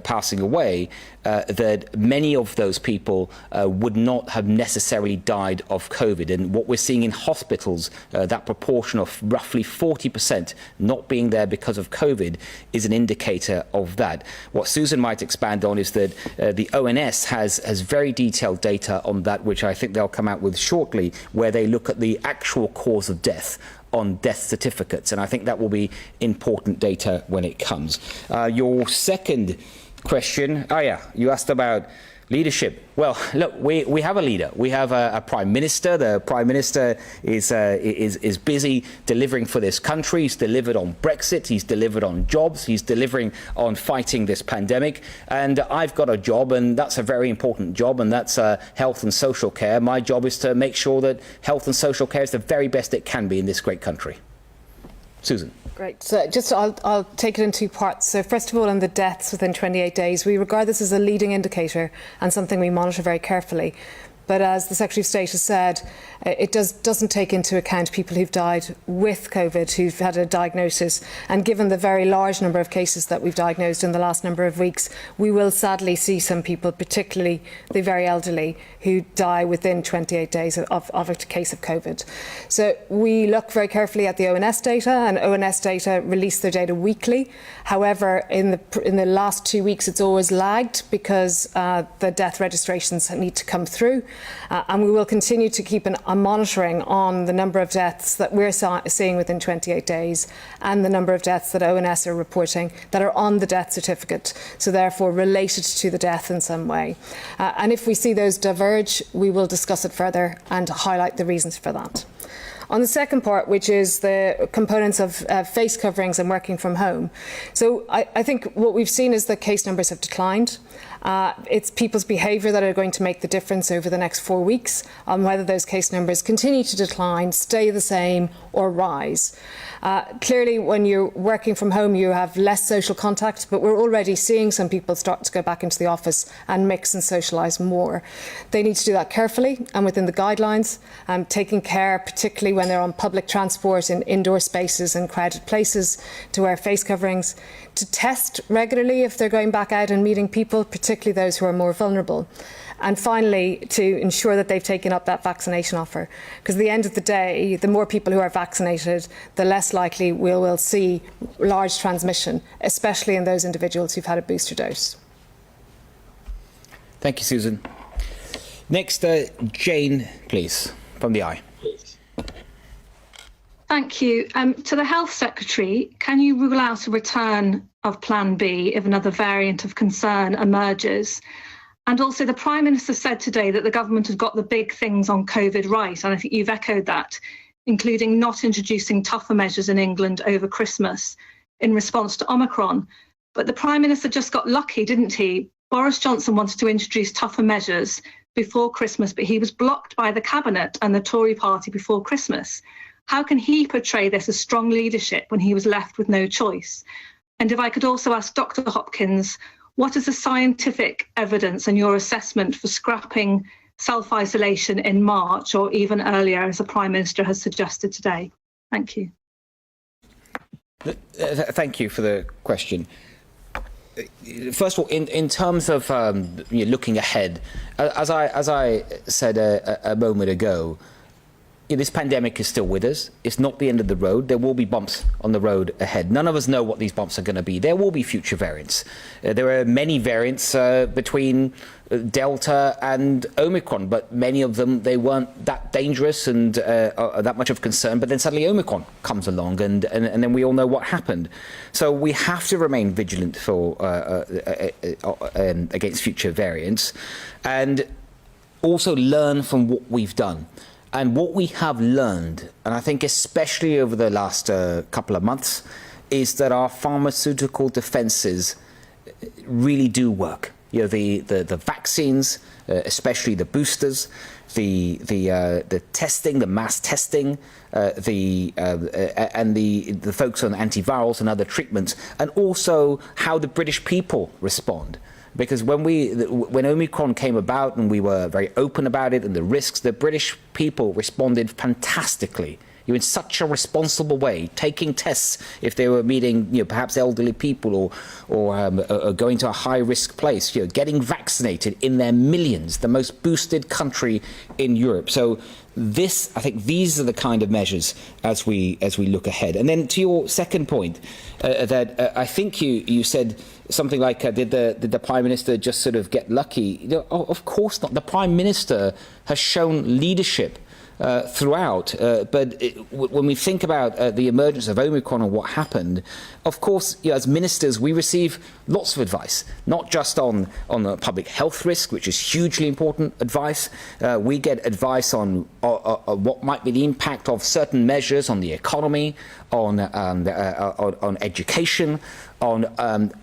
passing away, that many of those people would not have necessarily died of COVID. And what we're seeing in hospitals, that proportion of roughly 40% not being there because of COVID is an indicator of that. What Susan might expand on is that the ONS has very detailed data on that, which I think they'll come out with shortly, where they look at the actual cause of death on death certificates, and I think that will be important data when it comes. Your second question, you asked about Leadership. Well, look, we have a leader. We have a prime minister. The prime minister is busy delivering for this country. He's delivered on Brexit. He's delivered on jobs. He's delivering on fighting this pandemic. And I've got a job, and that's a very important job, and that's health and social care. My job is to make sure that health and social care is the very best it can be in this great country. Susan. Great. So just I'll take it in two parts. So first of all, on the deaths within 28 days, we regard this as a leading indicator and something we monitor very carefully. But as the Secretary of State has said, it doesn't take into account people who've died with COVID, who've had a diagnosis. And given the very large number of cases that we've diagnosed in the last number of weeks, we will sadly see some people, particularly the very elderly, who die within 28 days of a case of COVID. So we look very carefully at the ONS data, and ONS data release their data weekly. However, in the last 2 weeks, it's always lagged because the death registrations need to come through. And we will continue to keep a monitoring on the number of deaths that we're seeing within 28 days and the number of deaths that ONS are reporting that are on the death certificate, so therefore related to the death in some way. And if we see those diverge, we will discuss it further and highlight the reasons for that. On the second part, which is the components of face coverings and working from home. So I think what we've seen is that case numbers have declined. It's people's behaviour that are going to make the difference over the next 4 weeks on whether those case numbers continue to decline, stay the same or rise. Clearly, when you're working from home, you have less social contact, but we're already seeing some people start to go back into the office and mix and socialise more. They need to do that carefully and within the guidelines, taking care, particularly when they're on public transport in indoor spaces and crowded places, to wear face coverings, to test regularly if they're going back out and meeting people, particularly those who are more vulnerable. And finally, to ensure that they've taken up that vaccination offer. Because at the end of the day, the more people who are vaccinated, the less likely we'll see large transmission, especially in those individuals who've had a booster dose. Thank you, Susan. Next, Jane, please, from the Eye. Thank you. To the Health Secretary, can you rule out a return of Plan B if another variant of concern emerges? And also, the Prime Minister said today that the government has got the big things on COVID right, and I think you've echoed that, including not introducing tougher measures in England over Christmas in response to Omicron. But the Prime Minister just got lucky, didn't he? Boris Johnson wanted to introduce tougher measures before Christmas, but he was blocked by the Cabinet and the Tory party before Christmas. How can he portray this as strong leadership when he was left with no choice? And if I could also ask Dr. Hopkins, what is the scientific evidence and your assessment for scrapping self-isolation in March or even earlier, as the Prime Minister has suggested today? Thank you. Thank you for the question. First of all, in terms of looking ahead, as I said a moment ago, this pandemic is still with us. It's not the end of the road. There will be bumps on the road ahead. None of us know what these bumps are going to be. There will be future variants. There are many variants between Delta and Omicron, but many of them, they weren't that dangerous and that much of concern. But then suddenly Omicron comes along, and then we all know what happened. So we have to remain vigilant for against future variants, and also learn from what we've done. And what we have learned, and I think especially over the last couple of months, is that our pharmaceutical defences really do work. You know, the vaccines, especially the boosters, the testing, the mass testing, and the focus on antivirals and other treatments, and also how the British people respond. Because when Omicron came about and we were very open about it and the risks, the British people responded fantastically. In such a responsible way, taking tests if they were meeting, perhaps elderly people or going to a high-risk place, getting vaccinated in their millions, the most boosted country in Europe. So I think these are the kind of measures as we look ahead. And then to your second point, that I think you said something like, did the Prime Minister just sort of get lucky? Of course not. The Prime Minister has shown leadership throughout. But when we think about the emergence of Omicron and what happened, of course, as ministers, we receive lots of advice, not just on the public health risk, which is hugely important advice. We get advice on what might be the impact of certain measures on the economy, on education, on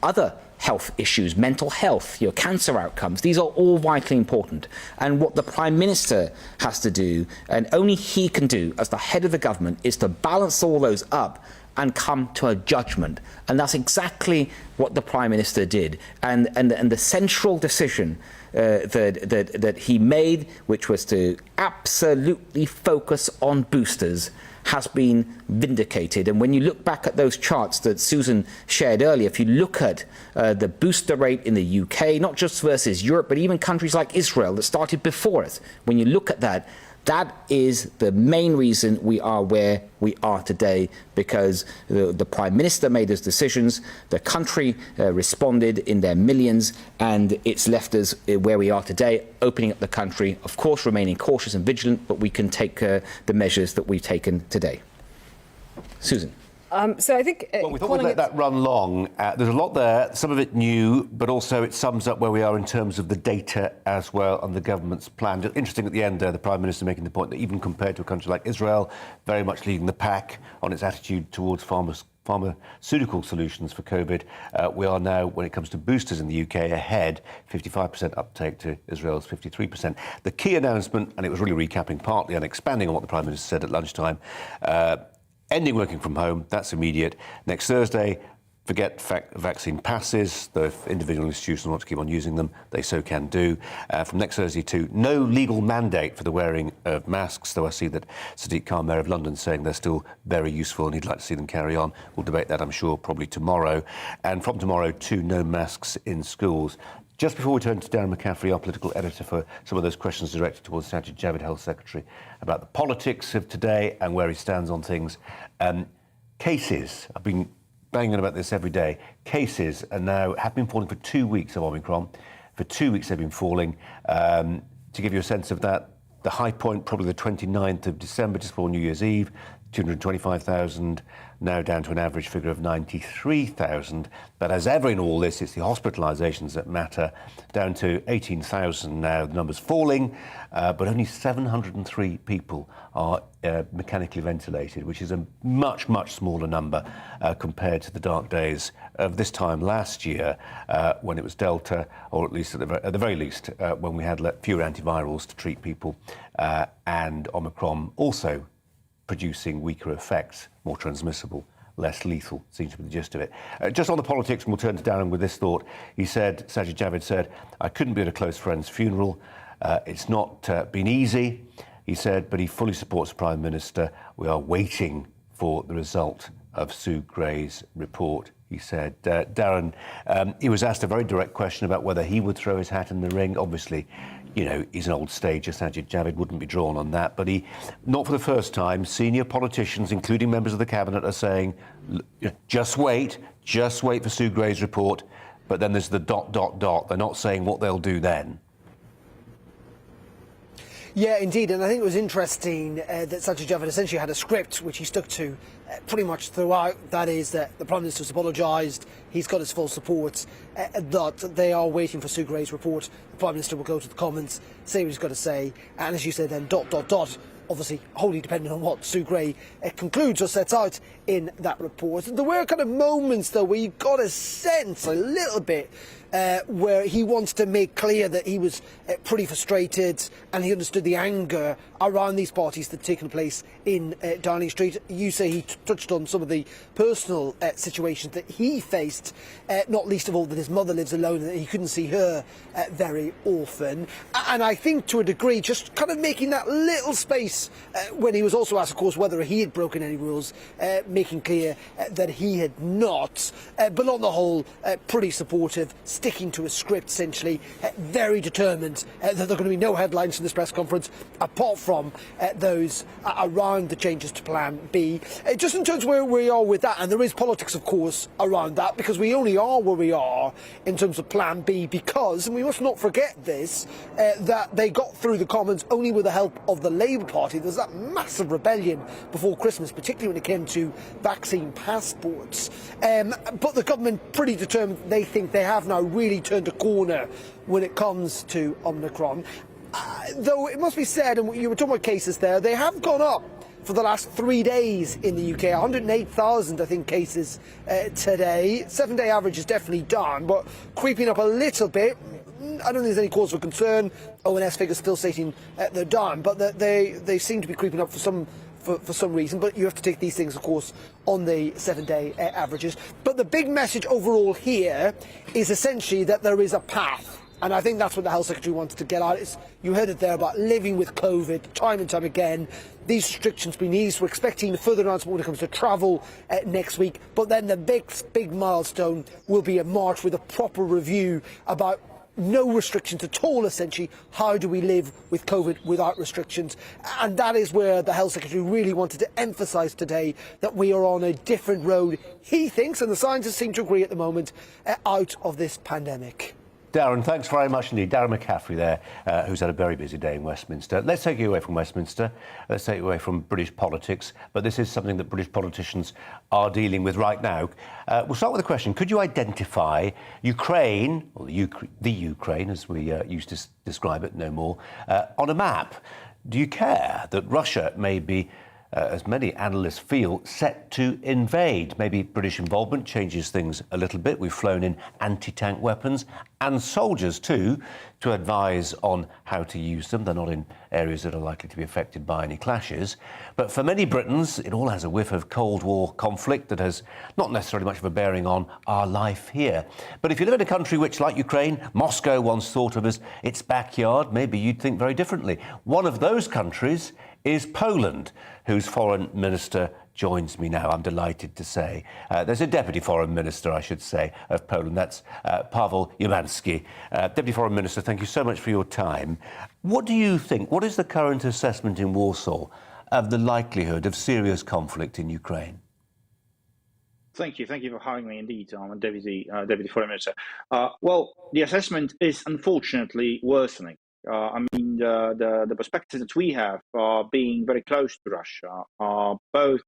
other health issues, mental health, cancer outcomes. These are all vitally important. And what the Prime Minister has to do, and only he can do as the head of the government, is to balance all those up and come to a judgment. And that's exactly what the Prime Minister did. And the central decision that he made, which was to absolutely focus on boosters, has been vindicated. And when you look back at those charts that Susan shared earlier, if you look at the booster rate in the UK, not just versus Europe, but even countries like Israel that started before us, when you look at that, that is the main reason we are where we are today, because the Prime Minister made those decisions, the country responded in their millions, and it's left us where we are today, opening up the country, of course remaining cautious and vigilant, but we can take the measures that we've taken today. Susan. So I think... well, we thought we'd let that run long. There's a lot there, some of it new, but also it sums up where we are in terms of the data as well and the government's plan. Interesting at the end there, the Prime Minister making the point that even compared to a country like Israel, very much leading the pack on its attitude towards pharmaceutical solutions for COVID, we are now, when it comes to boosters in the UK, ahead, 55% uptake to Israel's 53%. The key announcement, and it was really recapping partly and expanding on what the Prime Minister said at lunchtime, ending working from home, that's immediate. Next Thursday, forget vaccine passes, though if individual institutions want to keep on using them, they so can do. From next Thursday too, no legal mandate for the wearing of masks, though I see that Sadiq Khan, Mayor of London, saying they're still very useful and he'd like to see them carry on. We'll debate that, I'm sure, probably tomorrow. And from tomorrow too, no masks in schools. Just before we turn to Darren McCaffrey, our political editor, for some of those questions directed towards Sajid Javid, Health Secretary, about the politics of today and where he stands on things. Cases, I've been banging on about this every day. Cases have been falling for 2 weeks of Omicron. For 2 weeks they've been falling. To give you a sense of that, the high point probably the 29th of December, just before New Year's Eve, 225,000, now down to an average figure of 93,000. But as ever in all this, it's the hospitalisations that matter, down to 18,000 now. The number's falling, but only 703 people are mechanically ventilated, which is a much, much smaller number compared to the dark days of this time last year, when it was Delta, or at least at the very least, when we had fewer antivirals to treat people, and Omicron also producing weaker effects, more transmissible, less lethal, seems to be the gist of it. Just on the politics, and we'll turn to Darren with this thought. He said, Sajid Javid said, I couldn't be at a close friend's funeral. It's not been easy, he said, but he fully supports the Prime Minister. We are waiting for the result of Sue Gray's report, he said. Darren, he was asked a very direct question about whether he would throw his hat in the ring. Obviously, he's an old stager, Sajid Javid wouldn't be drawn on that, but not for the first time, senior politicians, including members of the Cabinet, are saying, just wait for Sue Gray's report, but then there's the ... They're not saying what they'll do then. Yeah, indeed, and I think it was interesting that Sajid Javid essentially had a script which he stuck to pretty much throughout. That is that the Prime Minister's apologised, he's got his full support, that they are waiting for Sue Gray's report. The Prime Minister will go to the Commons, say what he's got to say, and as you said then, ... obviously wholly dependent on what Sue Gray concludes or sets out in that report. There were kind of moments, though, where you got a sense a little bit where he wants to make clear that he was pretty frustrated and he understood the anger around these parties that had taken place in Downing Street. You say he touched on some of the personal situations that he faced, not least of all that his mother lives alone and that he couldn't see her very often. And I think to a degree just kind of making that little space when he was also asked, of course, whether he had broken any rules, making clear that he had not. But on the whole, pretty supportive. sticking to a script, essentially, very determined that there are going to be no headlines from this press conference apart from those around the changes to Plan B. Just in terms of where we are with that, and there is politics, of course, around that, because we only are where we are in terms of Plan B because, and we must not forget this, that they got through the Commons only with the help of the Labour Party. There's that massive rebellion before Christmas, particularly when it came to vaccine passports. But the government pretty determined. They think they have now really turned a corner when it comes to Omicron. Though it must be said, and you were talking about cases there, they have gone up for the last 3 days in the UK. 108,000, I think, cases today. 7-day average is definitely down, but creeping up a little bit. I don't think there's any cause for concern. ONS figures still stating they're down, but they seem to be creeping up for some reason. But you have to take these things, of course, on the 7-day averages. But the big message overall here is essentially that there is a path. And I think that's what the Health Secretary wanted to get at. You heard it there about living with COVID time and time again. These restrictions being eased. We're expecting a further announcement when it comes to travel next week. But then the big milestone will be in March with a proper review about no restrictions at all, essentially. How do we live with COVID without restrictions? And that is where the Health Secretary really wanted to emphasise today that we are on a different road, he thinks, and the scientists seem to agree at the moment, out of this pandemic. Darren, thanks very much indeed. Darren McCaffrey there, who's had a very busy day in Westminster. Let's take you away from Westminster. Let's take you away from British politics. But this is something that British politicians are dealing with right now. We'll start with a question. Could you identify Ukraine, or the Ukraine, as we used to describe it no more, on a map? Do you care that Russia may be, as many analysts feel, set to invade? Maybe British involvement changes things a little bit. We've flown in anti-tank weapons and soldiers too to advise on how to use them. They're not in areas that are likely to be affected by any clashes. But for many Britons, it all has a whiff of Cold War conflict that has not necessarily much of a bearing on our life here. But if you live in a country which, like Ukraine, Moscow once thought of as its backyard, maybe you'd think very differently. One of those countries is Poland, whose foreign minister joins me now, I'm delighted to say. There's a deputy foreign minister, I should say, of Poland. That's Paweł Szymański. Deputy Foreign Minister, thank you so much for your time. What do you think? What is the current assessment in Warsaw of the likelihood of serious conflict in Ukraine? Thank you for having me. Indeed, I'm a deputy foreign minister. Well, the assessment is unfortunately worsening. The perspectives that we have are being very close to Russia, both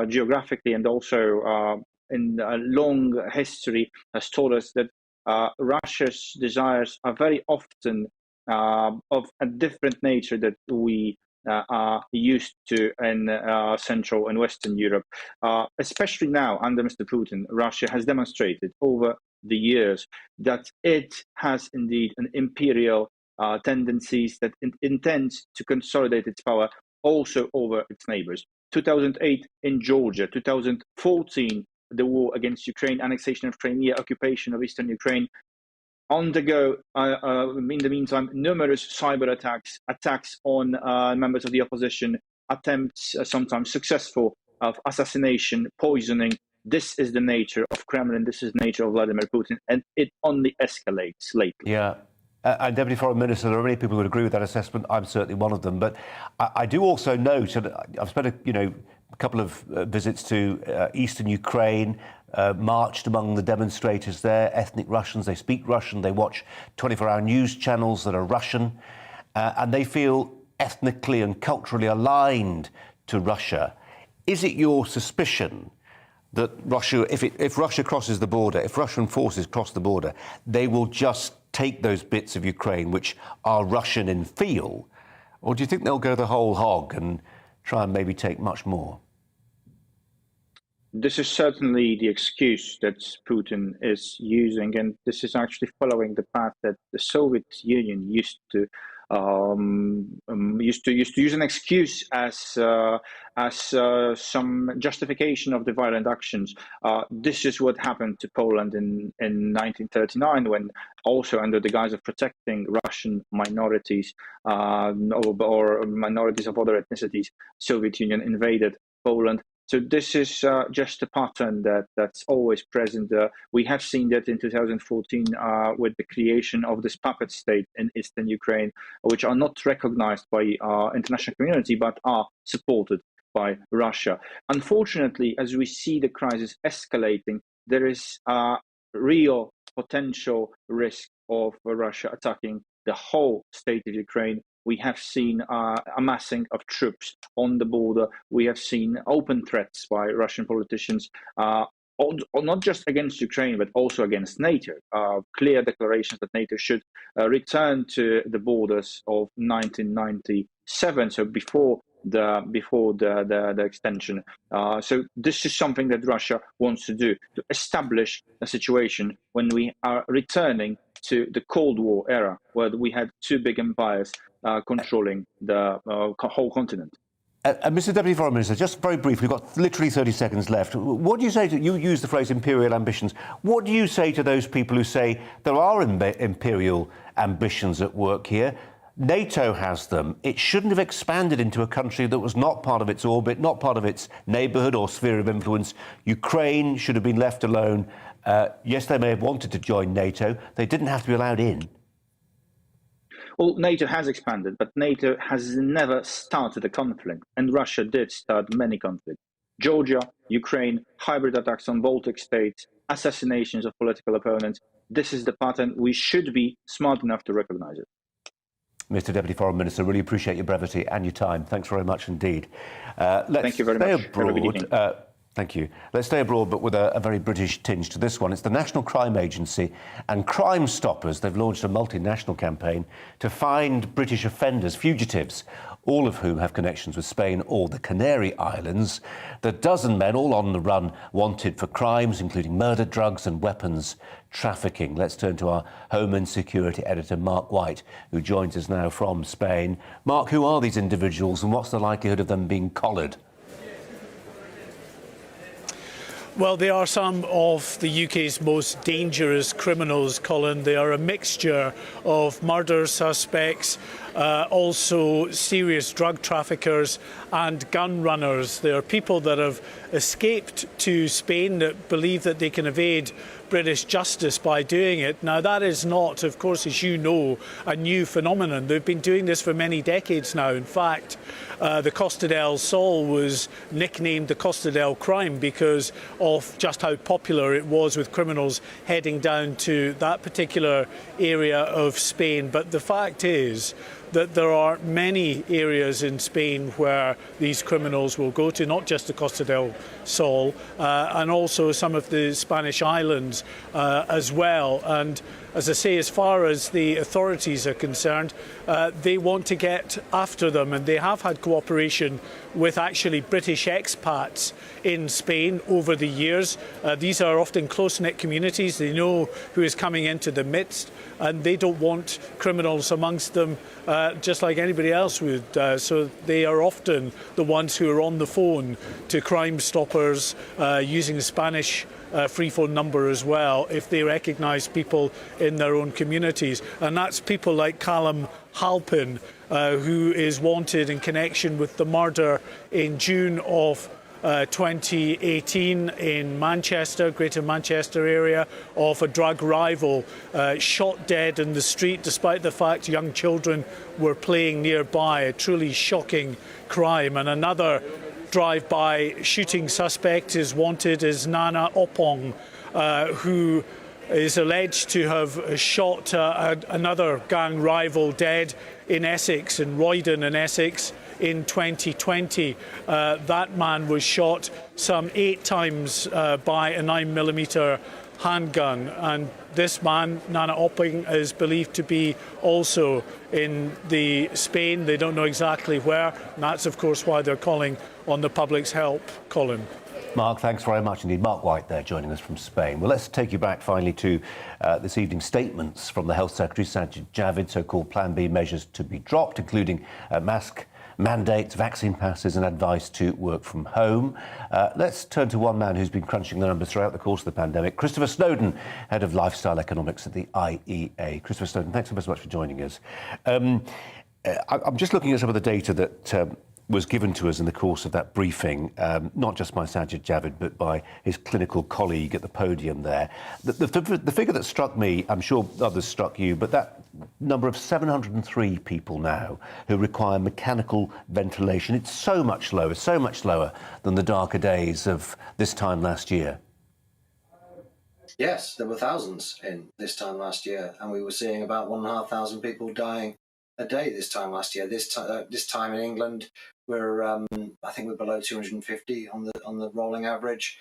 geographically and also in a long history has taught us that Russia's desires are very often of a different nature that we are used to in Central and Western Europe. Especially now under Mr. Putin, Russia has demonstrated over the years that it has indeed an imperial tendencies, that it intends to consolidate its power also over its neighbors. 2008 in Georgia, 2014 the war against Ukraine, annexation of Crimea, occupation of eastern Ukraine. On the go, in the meantime, numerous cyber attacks on members of the opposition, attempts, sometimes successful, of assassination, poisoning. This is the nature of Kremlin, this is the nature of Vladimir Putin, and it only escalates lately. Yeah. And Deputy Foreign Minister, there are many people who would agree with that assessment. I'm certainly one of them. But I do also note, and I've spent a couple of visits to eastern Ukraine, marched among the demonstrators there, ethnic Russians. They speak Russian. They watch 24-hour news channels that are Russian, and they feel ethnically and culturally aligned to Russia. Is it your suspicion that Russia, if Russia crosses the border, if Russian forces cross the border, they will just take those bits of Ukraine which are Russian in feel? Or do you think they'll go the whole hog and try and maybe take much more? This is certainly the excuse that Putin is using, and this is actually following the path that the Soviet Union used to use an excuse as some justification of the violent actions. This is what happened to Poland in 1939, when also under the guise of protecting Russian minorities or minorities of other ethnicities, Soviet Union invaded Poland. So this is just a pattern that's always present. We have seen that in 2014 with the creation of this puppet state in eastern Ukraine, which are not recognized by international community, but are supported by Russia. Unfortunately, as we see the crisis escalating, there is a real potential risk of Russia attacking the whole state of Ukraine. We have seen amassing of troops on the border. We have seen open threats by Russian politicians, not just against Ukraine, but also against NATO. Clear declarations that NATO should return to the borders of 1997, so before the extension. So this is something that Russia wants to do, to establish a situation when we are returning to the Cold War era, where we had two big empires controlling the whole continent. Mr. Deputy Foreign Minister, just very briefly, we've got literally 30 seconds left. What do you say to, you use the phrase imperial ambitions, what do you say to those people who say there are imperial ambitions at work here? NATO has them. It shouldn't have expanded into a country that was not part of its orbit, not part of its neighbourhood or sphere of influence. Ukraine should have been left alone. Yes, they may have wanted to join NATO. They didn't have to be allowed in. Well, NATO has expanded, but NATO has never started a conflict, and Russia did start many conflicts. Georgia, Ukraine, hybrid attacks on Baltic states, assassinations of political opponents. This is the pattern. We should be smart enough to recognise it. Mr. Deputy Foreign Minister, really appreciate your brevity and your time. Thanks very much indeed. Thank you very much. Abroad. Thank you. Let's stay abroad, but with a very British tinge to this one. It's the National Crime Agency and Crime Stoppers. They've launched a multinational campaign to find British offenders, fugitives, all of whom have connections with Spain or the Canary Islands. The dozen men, all on the run, wanted for crimes including murder, drugs and weapons trafficking. Let's turn to our Home and Security editor, Mark White, who joins us now from Spain. Mark, who are these individuals and what's the likelihood of them being collared? Well, they are some of the UK's most dangerous criminals, Colin. They are a mixture of murder suspects, also serious drug traffickers and gun runners. They are people that have escaped to Spain that believe that they can evade British justice by doing it. Now, that is not, of course, as you know, a new phenomenon. They've been doing this for many decades now. In fact, the Costa del Sol was nicknamed the Costa del Crime because of just how popular it was with criminals heading down to that particular area of Spain. But the fact is that there are many areas in Spain where these criminals will go to, not just the Costa del Sol, and also some of the Spanish islands as well. And as I say, as far as the authorities are concerned, they want to get after them, and they have had cooperation with actually British expats in Spain over the years. These are often close-knit communities. They know who is coming into the midst, and they don't want criminals amongst them just like anybody else would. So they are often the ones who are on the phone to Crime Stoppers using the Spanish free phone number as well if they recognise people in their own communities. And that's people like Callum Halpin, who is wanted in connection with the murder in June of 2018 in Manchester, Greater Manchester area, of a drug rival shot dead in the street despite the fact young children were playing nearby. A truly shocking crime. And another drive-by shooting suspect is wanted is Nana Opong, who is alleged to have shot another gang rival dead in Essex, in Roydon in Essex, in 2020. That man was shot some 8 times by a 9mm handgun, and this man, Nana Oping, is believed to be also in Spain. They don't know exactly where, and that's of course why they're calling on the public's help. Colin. Mark, thanks very much indeed. Mark White there joining us from Spain. Well, let's take you back finally to this evening's statements from the Health Secretary, Sajid Javid, so-called Plan B measures to be dropped, including mask mandates, vaccine passes and advice to work from home. Let's turn to one man who's been crunching the numbers throughout the course of the pandemic, Christopher Snowdon, Head of Lifestyle Economics at the IEA. Christopher Snowdon, thanks so much for joining us. I'm just looking at some of the data that was given to us in the course of that briefing, not just by Sajid Javid, but by his clinical colleague at the podium there. The figure that struck me, I'm sure others struck you, but that number of 703 people now who require mechanical ventilation, it's so much lower than the darker days of this time last year. Yes, there were thousands in this time last year, and we were seeing about 1,500 people dying a day this time last year. This time in England, we're I think we're below 250 on the rolling average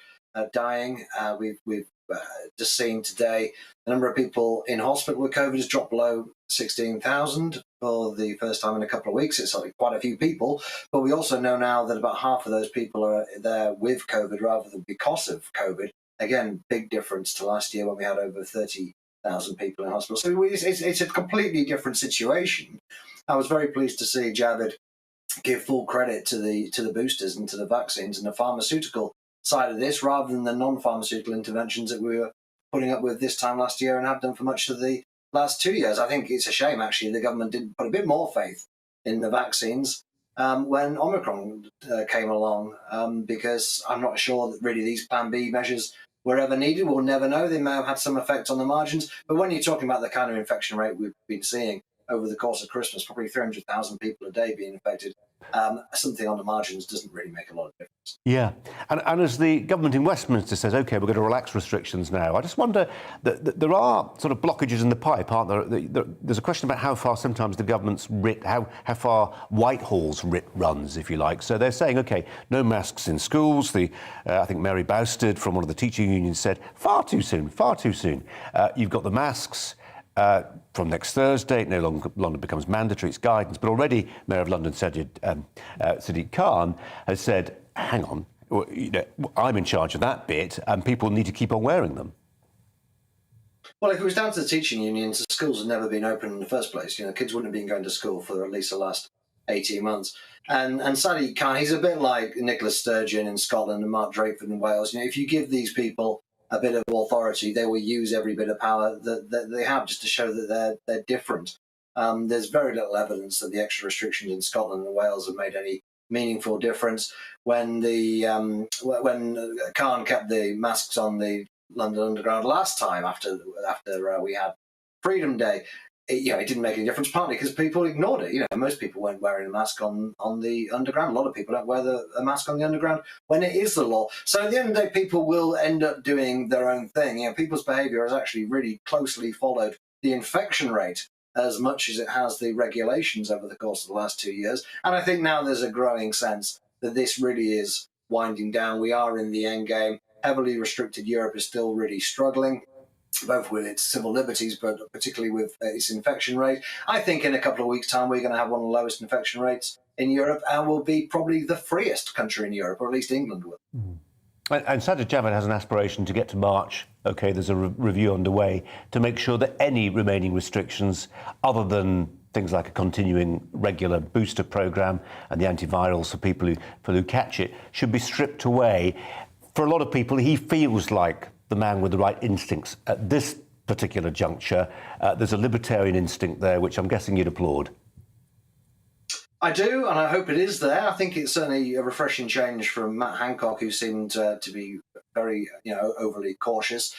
dying. We've just seen today the number of people in hospital with COVID has dropped below 16,000 for the first time in a couple of weeks. It's like quite a few people, but we also know now that about half of those people are there with COVID rather than because of COVID. Again, big difference to last year when we had over 30,000 people in hospital. So it's a completely different situation. I was very pleased to see Javid give full credit to the boosters and to the vaccines and the pharmaceutical side of this, rather than the non-pharmaceutical interventions that we were putting up with this time last year and have done for much of the last 2 years. I think it's a shame, actually, the government didn't put a bit more faith in the vaccines when Omicron came along, because I'm not sure that really these Plan B measures were ever needed. We'll never know. They may have had some effect on the margins. But when you're talking about the kind of infection rate we've been seeing over the course of Christmas, probably 300,000 people a day being infected, something on the margins doesn't really make a lot of difference. Yeah, and as the government in Westminster says, OK, we're going to relax restrictions now, I just wonder that there are sort of blockages in the pipe, aren't there? There's a question about how far sometimes the government's writ, how far Whitehall's writ runs, if you like. So they're saying, OK, no masks in schools. I think Mary Bousted from one of the teaching unions said, far too soon, far too soon. You've got the masks. From next Thursday, it no longer becomes mandatory, it's guidance. But already, Mayor of London, Sadiq Khan, has said, hang on, I'm in charge of that bit, and people need to keep on wearing them. Well, if it was down to the teaching unions, the schools had never been open in the first place. Kids wouldn't have been going to school for at least the last 18 months. And Sadiq Khan, he's a bit like Nicola Sturgeon in Scotland and Mark Drakeford in Wales. If you give these people a bit of authority, they will use every bit of power that they have just to show that they're different. There's very little evidence that the extra restrictions in Scotland and Wales have made any meaningful difference. When when Khan kept the masks on the London Underground last time after we had Freedom Day, it didn't make any difference, partly because people ignored it. Most people weren't wearing a mask on the Underground. A lot of people don't wear a mask on the Underground when it is the law. So at the end of the day, people will end up doing their own thing. People's behaviour has actually really closely followed the infection rate as much as it has the regulations over the course of the last 2 years. And I think now there's a growing sense that this really is winding down. We are in the end game. Heavily restricted Europe is still really struggling, both with its civil liberties, but particularly with its infection rate. I think in a couple of weeks' time, we're going to have one of the lowest infection rates in Europe and will be probably the freest country in Europe, or at least England will. Mm. And Sajid Javid has an aspiration to get to March. OK, there's a review underway to make sure that any remaining restrictions, other than things like a continuing regular booster programme and the antivirals for people who catch it, should be stripped away. For a lot of people, he feels like the man with the right instincts at this particular juncture. There's a libertarian instinct there, which I'm guessing you'd applaud. I do, and I hope it is there. I think it's certainly a refreshing change from Matt Hancock, who seemed to be very, overly cautious.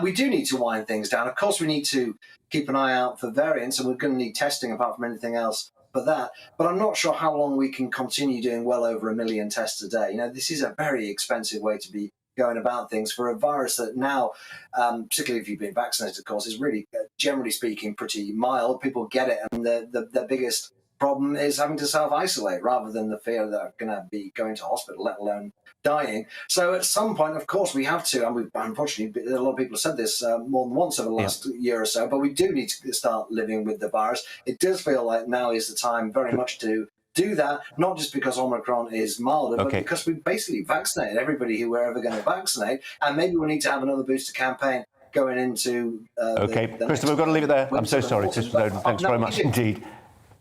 We do need to wind things down. Of course, we need to keep an eye out for variants, and we're going to need testing apart from anything else for that. But I'm not sure how long we can continue doing well over 1 million tests a day. This is a very expensive way to be going about things for a virus that now, particularly if you've been vaccinated, of course, is really, generally speaking, pretty mild. People get it, and the biggest problem is having to self-isolate rather than the fear that they're going to be going to hospital, let alone dying. So at some point, of course, we have to, and unfortunately, a lot of people have said this more than once over the last year or so, but we do need to start living with the virus. It does feel like now is the time very much to do that, not just because Omicron is milder, but because we basically vaccinated everybody who we're ever going to vaccinate, and maybe we need to have another booster campaign going into Christopher, we've got to leave it there. I'm so sorry. Thanks very much indeed.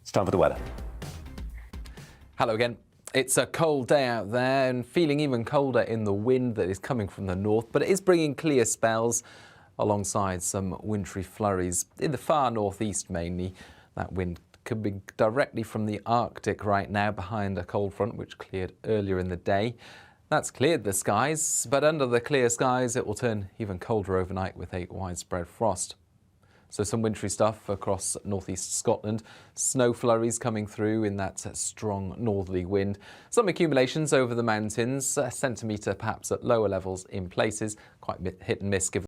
It's time for the weather. Hello again. It's a cold day out there and feeling even colder in the wind that is coming from the north, but it is bringing clear spells alongside some wintry flurries in the far northeast mainly. That wind coming directly from the Arctic right now behind a cold front which cleared earlier in the day. That's cleared the skies, but under the clear skies it will turn even colder overnight with a widespread frost. So some wintry stuff across northeast Scotland. Snow flurries coming through in that strong northerly wind. Some accumulations over the mountains, a centimetre perhaps at lower levels in places. Quite hit and miss given